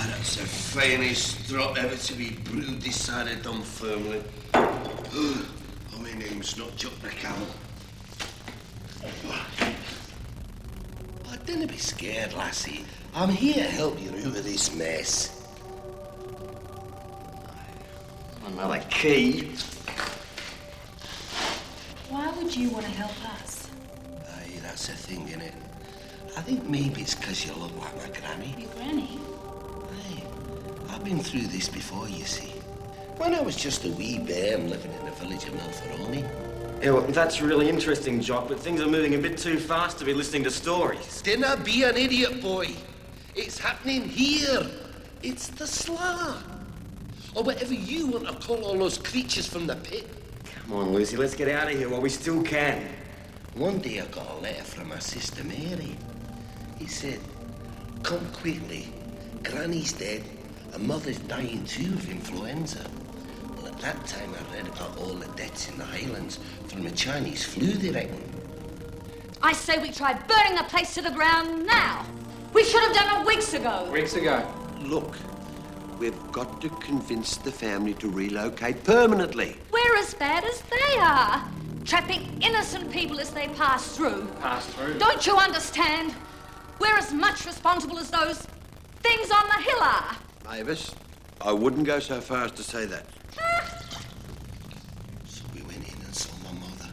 [SPEAKER 8] That's the finest drop ever to be brewed this side of Dunfermline. Oh, my name's not Jock the Camel. Oh, don't be scared, lassie. I'm here to help you out of this mess.
[SPEAKER 6] Another key.
[SPEAKER 10] Why would you want to help us?
[SPEAKER 8] Aye, that's the thing, innit? I think maybe it's 'cause you look like my granny.
[SPEAKER 10] Your granny?
[SPEAKER 8] Aye, I've been through this before, you see. When I was just a wee bairn living in the village of Milferoni.
[SPEAKER 6] Yeah, well, that's really interesting, Jock, but things are moving a bit too fast to be listening to stories.
[SPEAKER 8] Dinna be an idiot, boy. It's happening here. It's the Slough. Or whatever you want to call all those creatures from the pit.
[SPEAKER 6] Come on, Lucy, let's get out of here while we still can.
[SPEAKER 8] One day I got a letter from my sister Mary. It said, "Come quickly. Granny's dead and Mother's dying too of influenza." Well, at that time I read about all the deaths in the Highlands from the Chinese flu, they reckon.
[SPEAKER 17] I say we try burning the place to the ground now. We should have done it weeks ago.
[SPEAKER 16] Weeks ago.
[SPEAKER 8] Look, we've got to convince the family to relocate permanently.
[SPEAKER 17] We're as bad as they are. trapping innocent people as they pass through.
[SPEAKER 7] Pass through?
[SPEAKER 17] Don't you understand? We're as much responsible as those things on the hill are.
[SPEAKER 8] Mavis, I wouldn't go so far as to say that. So we went in and saw my mother.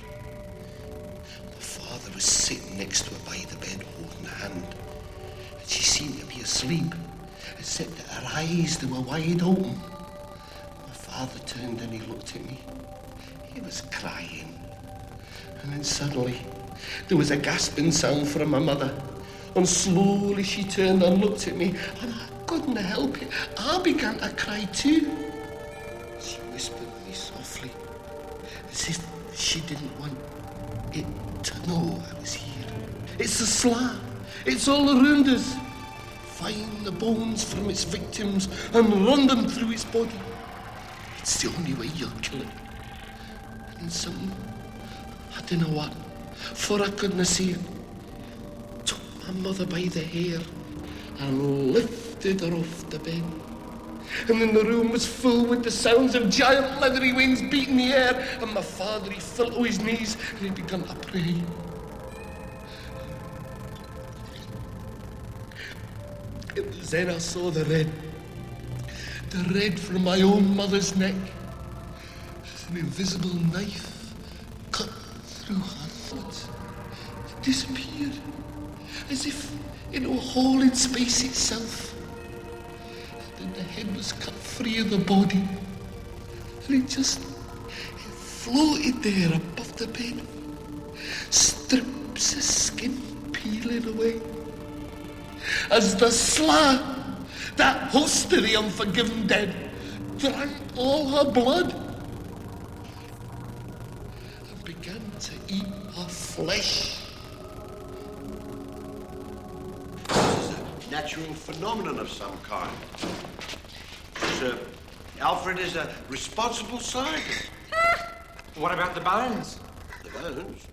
[SPEAKER 8] My father was sitting next to her by the bed, holding her hand. And she seemed to be asleep, except that her eyes, they were wide open. My father turned and he looked at me. He was crying. And then suddenly, there was a gasping sound from my mother. And slowly she turned and looked at me, and I couldn't help it. I began to cry too. She whispered to me softly, as if she didn't want it to know I was here. It's the Sla. It's all around us. Find the bones from its victims and run them through its body. It's the only way you'll kill it. And something, I don't know what, for I couldn't see it, took my mother by the hair and lifted her off the bed. And then the room was full with the sounds of giant leathery wings beating the air, and my father, he fell to his knees and he began to pray. It was then I saw the red from my own mother's neck. An invisible knife cut through her thoughts. It disappeared, as if into a hole in space itself. And then the head was cut free of the body, and it floated there above the bed, strips of skin peeling away, as the Sla, that host of the unforgiven dead, drank all her blood and began to eat her flesh. This is a natural phenomenon of some kind. Sir, Alfred is a responsible scientist.
[SPEAKER 6] What about the bones?
[SPEAKER 8] The bones?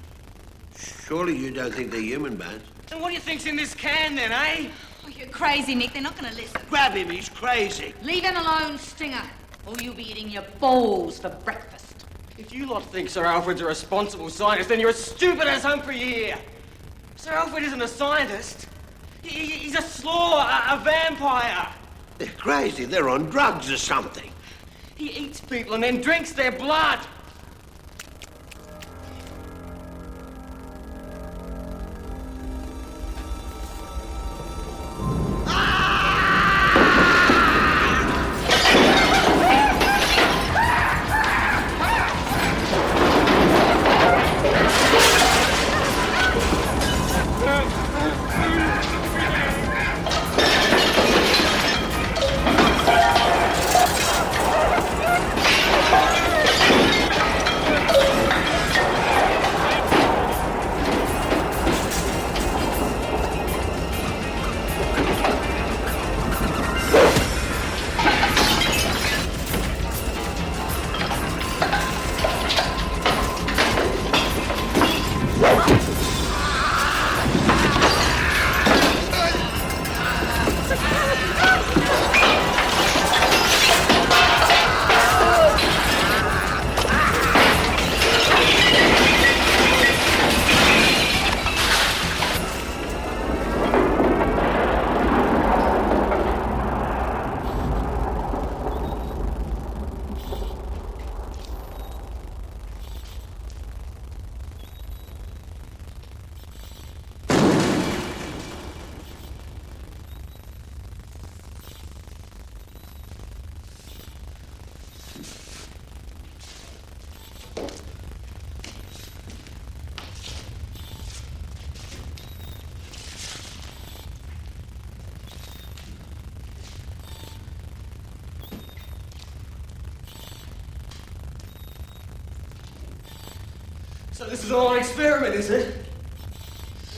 [SPEAKER 8] Surely you don't think they're human bones?
[SPEAKER 1] And what do you think's in this can then, eh?
[SPEAKER 3] Oh, you're crazy, Nick. They're not going to listen.
[SPEAKER 8] Grab him, he's crazy.
[SPEAKER 17] Leave him alone, Stinger, or you'll be eating your balls for breakfast.
[SPEAKER 1] If you lot think Sir Alfred's a responsible scientist, then you're as stupid as Humphrey here. Sir Alfred isn't a scientist. He's a slaw, a vampire.
[SPEAKER 8] They're crazy. They're on drugs or something.
[SPEAKER 1] He eats people and then drinks their blood. So this is all an experiment, is it?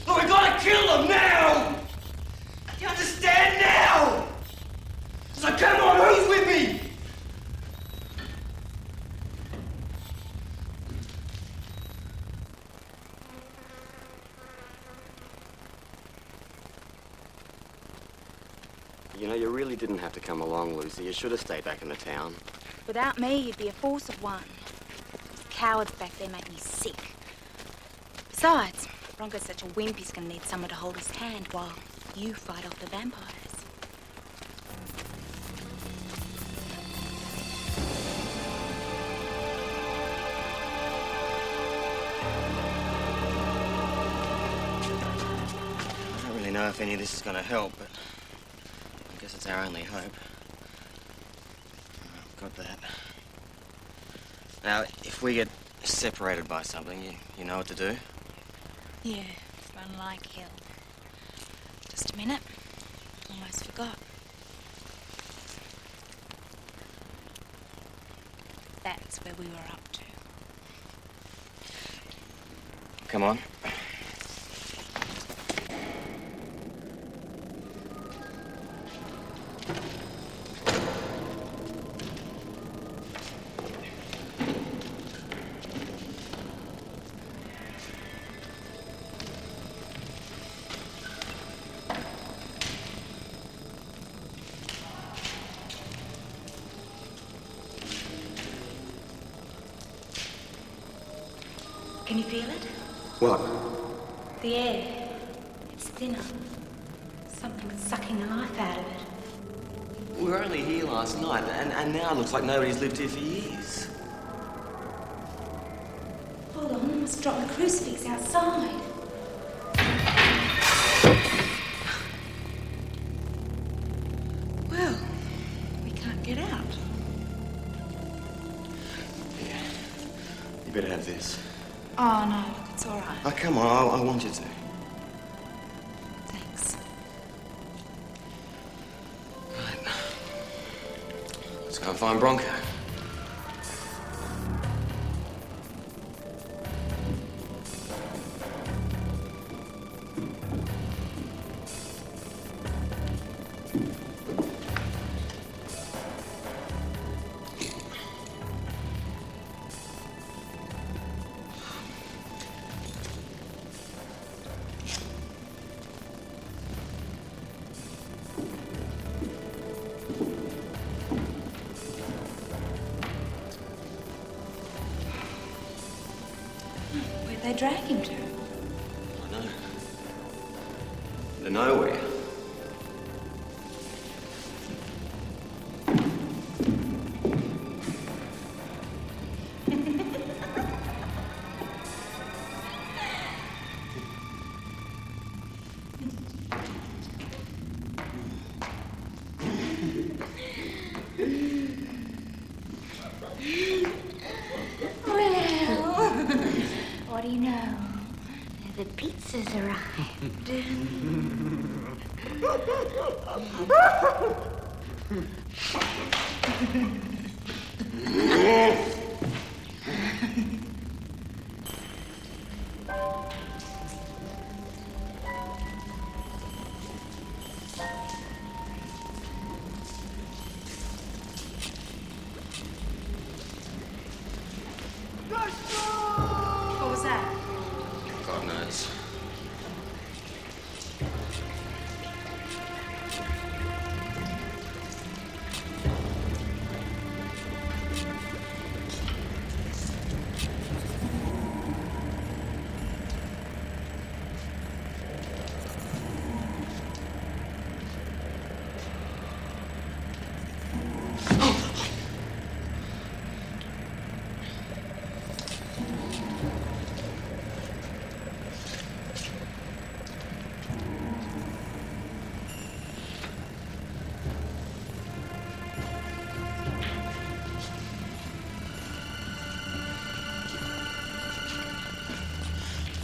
[SPEAKER 1] But we gotta kill them now! You understand now? So come on, who's with me?
[SPEAKER 18] You know, you really didn't have to come along, Lucy. You should have stayed back in the town.
[SPEAKER 3] Without me, you'd be a force of one. cowards back there make me sick. Besides, Bronco's such a wimp he's gonna need someone to hold his hand while you fight off the vampires.
[SPEAKER 18] I don't really know if any of this is gonna help, but I guess it's our only hope. Got that. Now, if we get separated by something, you know what to do?
[SPEAKER 3] Yeah, run like hell. Just a minute. Almost forgot. That's where we were up to.
[SPEAKER 18] Come on.
[SPEAKER 3] Can you feel it?
[SPEAKER 18] What?
[SPEAKER 3] The air. It's thinner. Something's sucking the life out of it.
[SPEAKER 18] We were only here last night, and now it looks like nobody's lived here for years.
[SPEAKER 3] Hold on, I must drop the crucifix outside. Well, we can't get out.
[SPEAKER 18] You better have this.
[SPEAKER 3] Oh, no, look, it's all right.
[SPEAKER 18] Oh, come on, I want you to.
[SPEAKER 3] Thanks.
[SPEAKER 18] Right. Let's go and find Bronco.
[SPEAKER 3] Where'd they drag him to?
[SPEAKER 18] I know. To nowhere.
[SPEAKER 13] Well, what do you know? The pizza's arrived.
[SPEAKER 3] What was that?
[SPEAKER 18] God knows.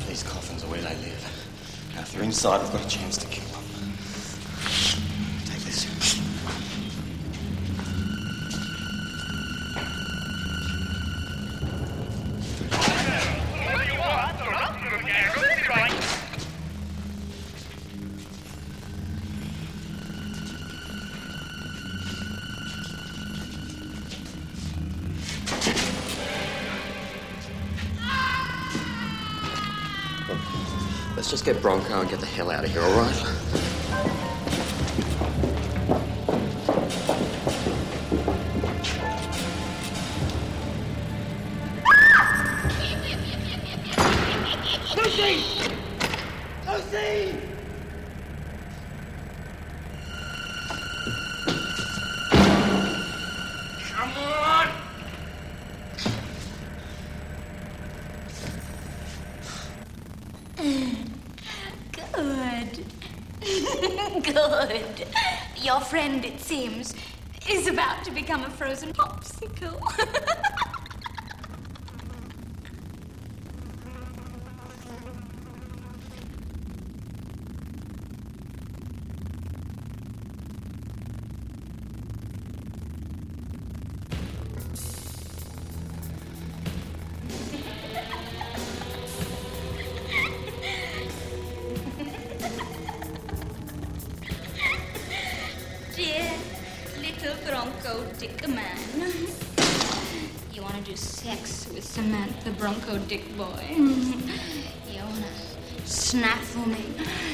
[SPEAKER 18] These coffins are where they live. Now, if they're inside, we've got a chance to kill them. Take this. Let's just get Bronco and get the hell out of here, all right?
[SPEAKER 8] Lucy! Lucy!
[SPEAKER 15] Come on!
[SPEAKER 3] Good. Good. Your friend, it seems, is about to become a frozen popsicle. Dear little Bronco Dick man. You want to do sex with Samantha Bronco Dick boy? You want to snaffle me,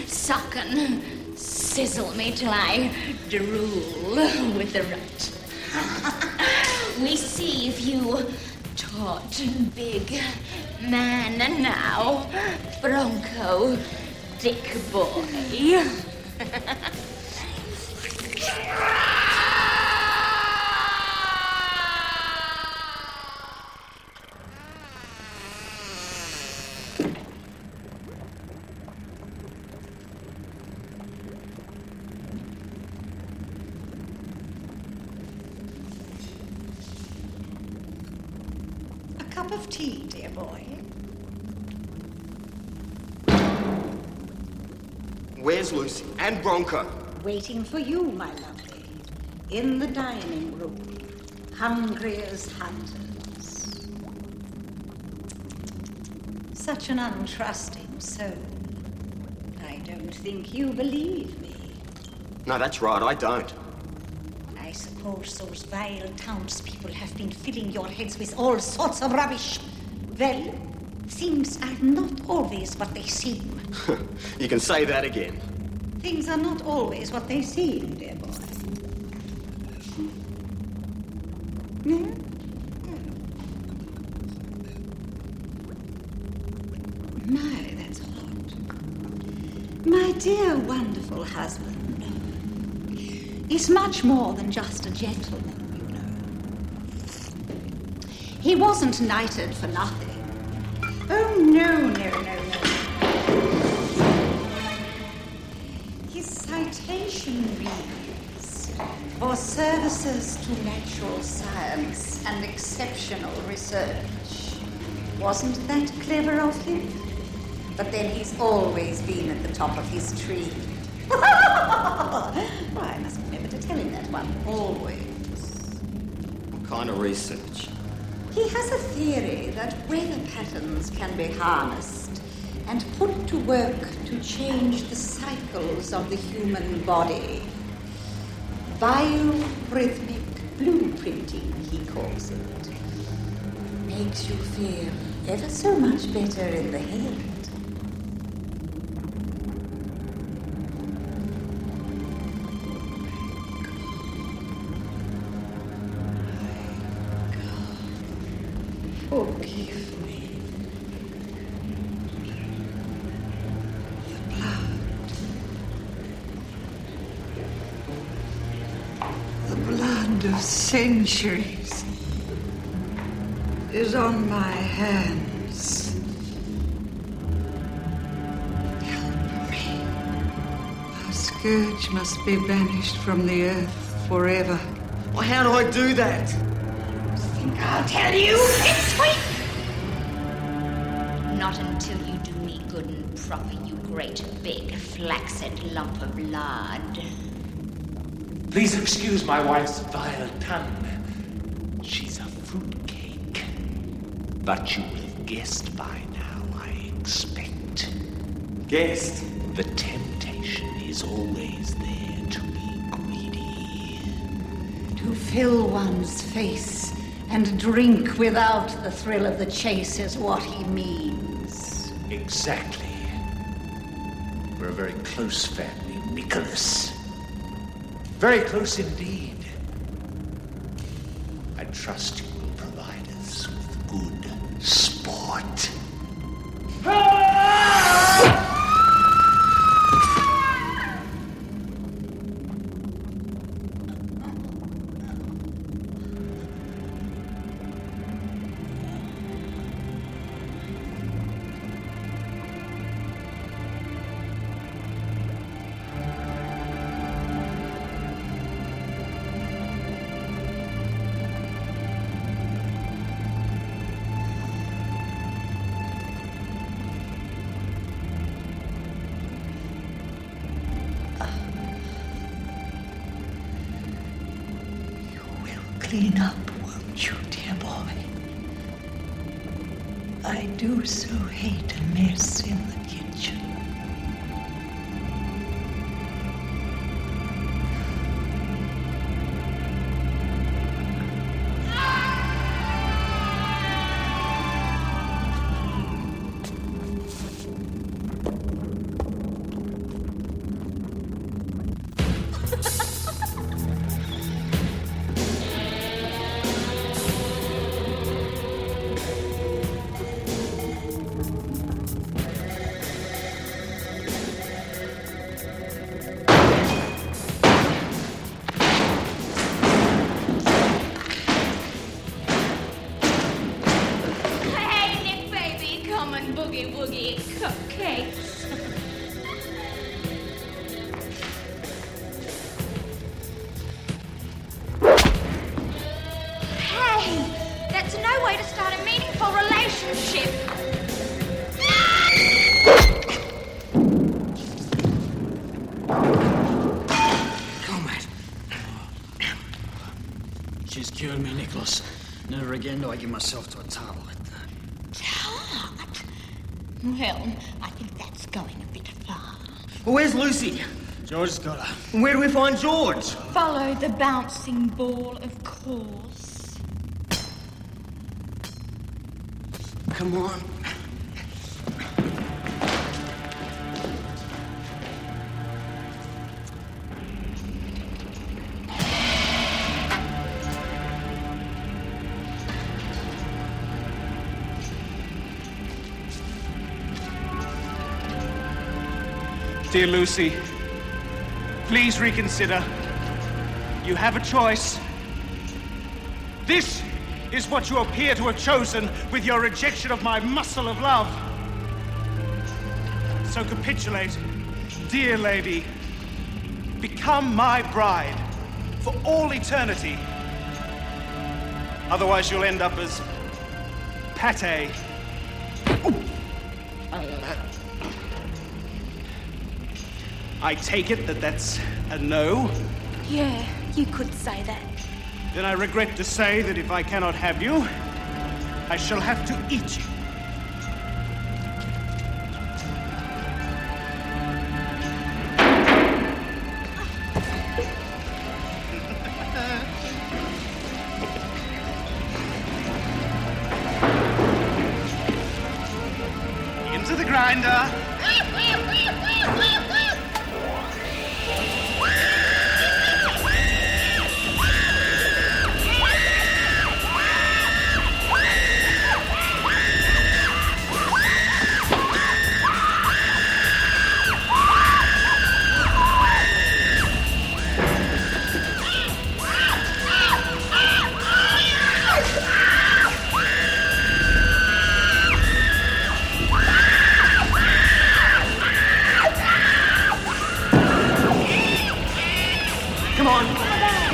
[SPEAKER 3] suck and sizzle me till I drool with the rut. We see if you taut, big man now, Bronco Dick boy.
[SPEAKER 10] A cup of tea, dear boy.
[SPEAKER 18] Where's Lucy and Bronco?
[SPEAKER 10] Waiting for you, my lovely. In the dining room. Hungry as hunters. Such an untrusting soul. I don't think you believe me.
[SPEAKER 18] No, that's right, I don't.
[SPEAKER 10] I suppose those vile townspeople have been filling your heads with all sorts of rubbish. Well, things are not always what they seem.
[SPEAKER 18] You can say that again.
[SPEAKER 10] Things are not always what they seem, dear boy. Hmm? My, that's hot. My dear, wonderful husband is much more than just a gentleman, you know. He wasn't knighted for nothing. Oh, no. His citation reads, for services to natural science and exceptional research. Wasn't that clever of him? But then he's always been at the top of his tree. Well, I must remember to tell him that one, always.
[SPEAKER 18] What kind of research?
[SPEAKER 10] He has a theory that weather patterns can be harnessed and put to work to change the cycles of the human body. Biorhythmic blueprinting, he calls it. Makes you feel ever so much better in the head. Forgive me. The blood of centuries is on my hands. Help me. Our scourge must be banished from the earth forever.
[SPEAKER 18] Well, how do I do that?
[SPEAKER 10] I'll tell you. It's sweet.
[SPEAKER 3] Not until you do me good and proper, you great big flaccid lump of lard.
[SPEAKER 15] Please excuse my wife's vile tongue. She's a fruitcake. But you will have guessed by now, I expect.
[SPEAKER 18] Guessed?
[SPEAKER 15] The temptation is always there to be greedy.
[SPEAKER 10] To fill one's face and drink without the thrill of the chase is what he means.
[SPEAKER 15] Exactly. We're a very close family, Nicholas. Very close indeed. I trust you will provide us with good sport.
[SPEAKER 14] Ah!
[SPEAKER 19] clean up, won't you, dear boy? I do so hate a mess in the kitchen.
[SPEAKER 3] Boogie Woogie cupcakes. Hey, that's no way to start a meaningful relationship.
[SPEAKER 7] Comrade. She's cured me, Nicholas. Never again do I give myself to a tart like that.
[SPEAKER 13] Well, I think that's going a bit far.
[SPEAKER 1] Well, where's Lucy?
[SPEAKER 7] George's got her.
[SPEAKER 1] Where do we find George?
[SPEAKER 3] Follow the bouncing ball, of course.
[SPEAKER 1] Come on.
[SPEAKER 2] Dear Lucy, please reconsider. You have a choice. This is what you appear to have chosen with your rejection of my muscle of love. So capitulate, dear lady. Become my bride for all eternity. Otherwise you'll end up as pate. I take it that that's a no?
[SPEAKER 3] Yeah, you could say that.
[SPEAKER 2] Then I regret to say that if I cannot have you, I shall have to eat you. Into the grinder.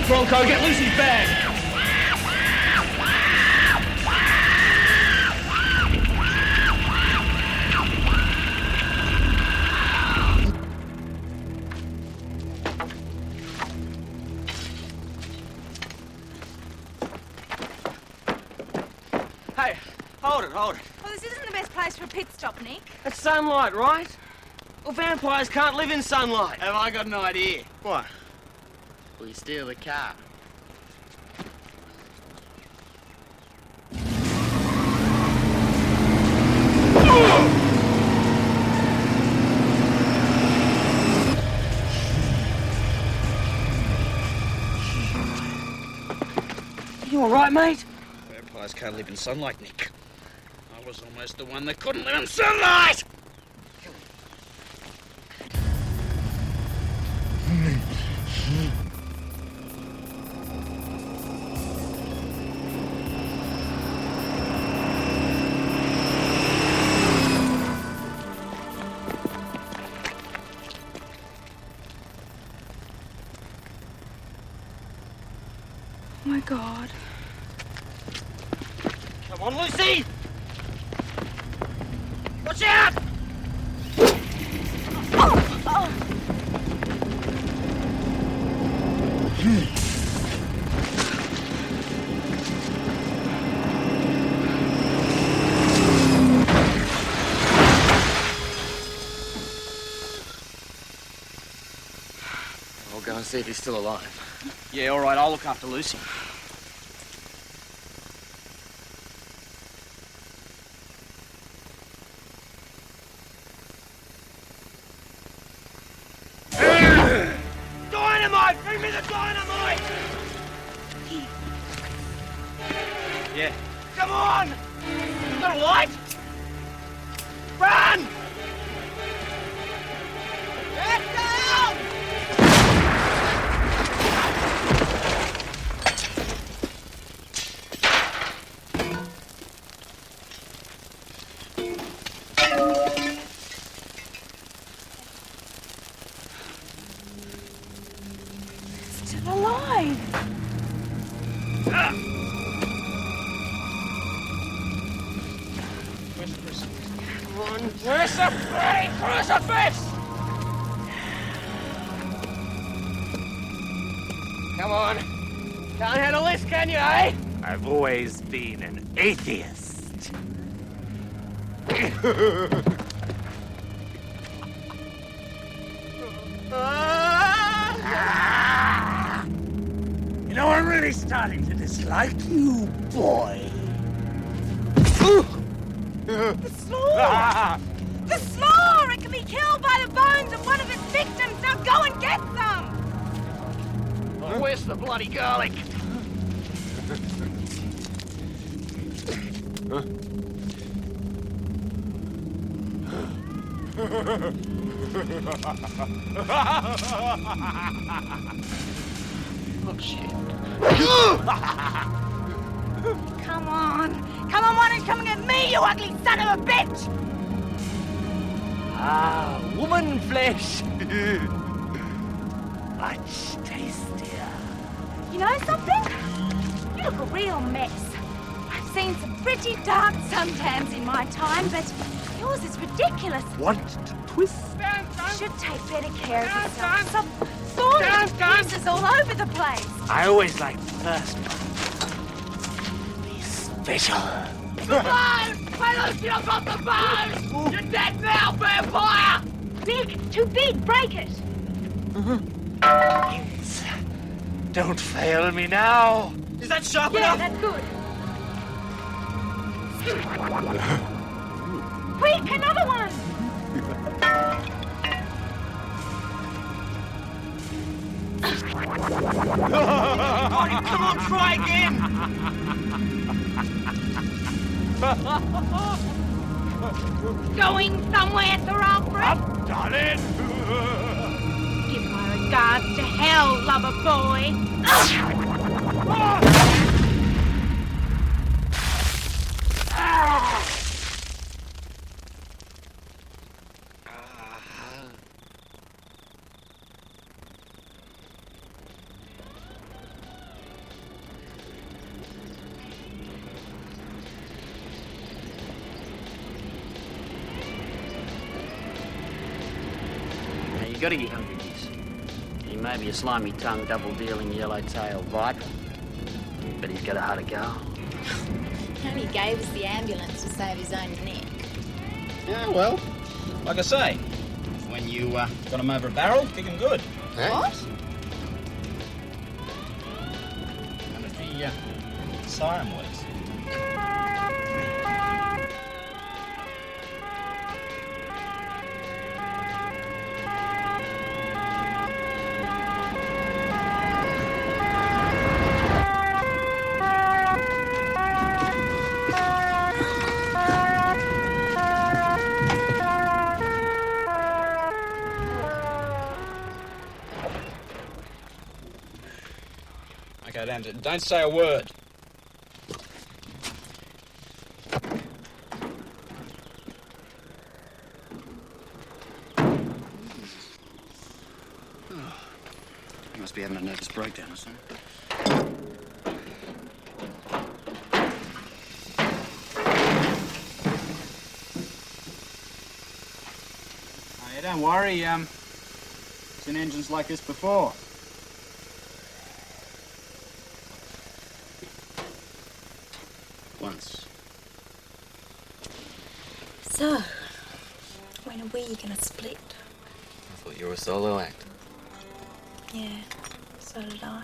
[SPEAKER 1] Bronco, get Lucy's bag! Hey, hold it.
[SPEAKER 3] Well, this isn't the best place for a pit stop, Nick.
[SPEAKER 1] It's sunlight, right? Well, vampires can't live in sunlight.
[SPEAKER 7] Have I got an idea?
[SPEAKER 1] What?
[SPEAKER 7] We steal the car.
[SPEAKER 1] You all right, mate?
[SPEAKER 7] Vampires can't live in sunlight, Nick. I was almost the one that couldn't live in sunlight!
[SPEAKER 3] Oh my God.
[SPEAKER 1] Come on, Lucy! Watch out!
[SPEAKER 16] I'll go and see if he's still alive.
[SPEAKER 7] Yeah, all right, I'll look after Lucy.
[SPEAKER 1] Dynamite! Bring me the dynamite!
[SPEAKER 7] Yeah.
[SPEAKER 1] Come on! Got a light? Run! Get down!
[SPEAKER 3] Still alive.
[SPEAKER 1] Where's the bloody crucifix?
[SPEAKER 4] Come on. Can't handle this, can you, eh?
[SPEAKER 9] I've always been an atheist. You know, I'm really starting to dislike you, boy.
[SPEAKER 3] The slaw! The slaw! It can be killed by the bones of one of its victims. Now go and get some!
[SPEAKER 4] Oh, where's the bloody garlic?
[SPEAKER 3] Oh, shit. Come on! Come on, why don't you come and get me, you ugly son of a bitch!
[SPEAKER 9] Ah, woman flesh. Much tastier.
[SPEAKER 3] You know something? You look a real mess. I've seen some pretty dark suntans in my time, but yours is ridiculous.
[SPEAKER 9] Want to twist?
[SPEAKER 3] You should take better care of yourself. Stop thorns and bruises all over the place.
[SPEAKER 9] I always liked the first one. Be special.
[SPEAKER 1] Bones! Hey, Lucy, I've got the bones! You're dead now, vampire!
[SPEAKER 3] Big, too big, break it.
[SPEAKER 9] Don't fail me now.
[SPEAKER 1] Is that sharp
[SPEAKER 3] Yeah,
[SPEAKER 1] enough?
[SPEAKER 3] that's good. Quick, another one!
[SPEAKER 1] Come on, try again!
[SPEAKER 3] Going somewhere, Sir Alfred?
[SPEAKER 1] I've done it!
[SPEAKER 3] Give my regards to hell, lover boy.
[SPEAKER 7] Now, you gotta get hungry, kids. He may be a slimy-tongued, double-dealing, yellow-tailed viper, but he's got a heart of gold.
[SPEAKER 3] And he gave us the ambulance to save his own neck.
[SPEAKER 7] Yeah, well, like I say, when you got him over a barrel, kick him good.
[SPEAKER 3] What?
[SPEAKER 7] And if the siren works. Okay, don't say a word. You must be having a nervous breakdown or something. Hey, don't worry, seen engines like this before. Once.
[SPEAKER 3] So, when are we gonna split?
[SPEAKER 16] I thought you were a solo act.
[SPEAKER 13] Yeah, so did I.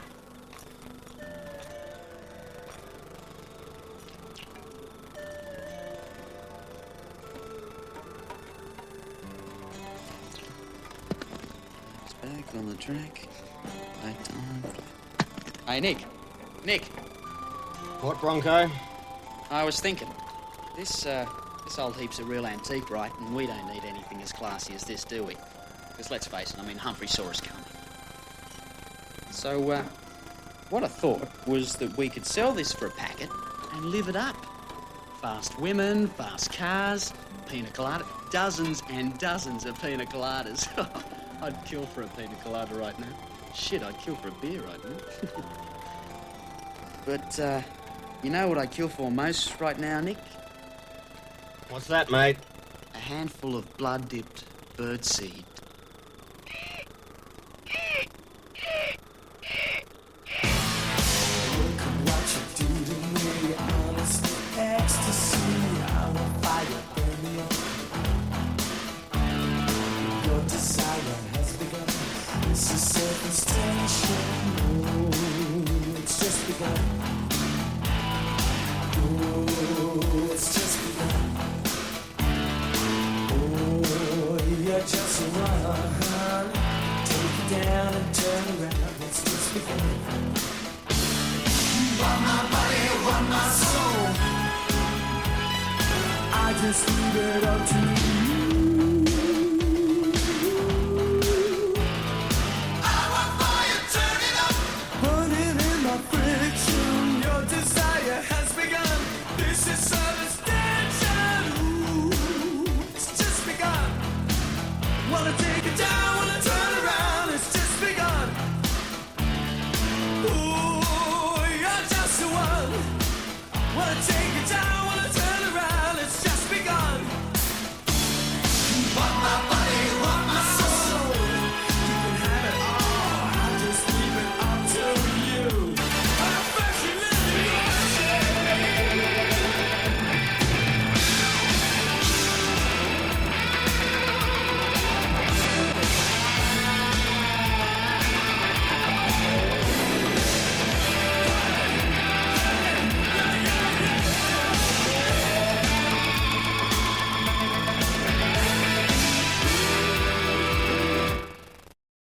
[SPEAKER 7] It's back on the track. Right time. Hey, Nick. Nick.
[SPEAKER 20] What, Bronco?
[SPEAKER 7] I was thinking, this old heap's a real antique, right? And we don't need anything as classy as this, do we? Because let's face it, I mean, Humphrey saw us coming. So, what I thought was that we could sell this for a packet and live it up. Fast women, fast cars, pina colada, dozens and dozens of pina coladas. I'd kill for a pina colada right now. Shit, I'd kill for a beer right now. But, you know what I'd kill for most right now, Nick?
[SPEAKER 20] What's that, mate?
[SPEAKER 7] A handful of blood-dipped birdseed.
[SPEAKER 14] Look at what you do to me, honest ecstasy. I will fire burn you. Your desire has begun. This is surface tension. Ooh, it's just begun. Ooh, it's just begun. Oh, you're just a run. Take it down and turn around. It's just begun. You want my body, you want my soul. I just leave it up to you.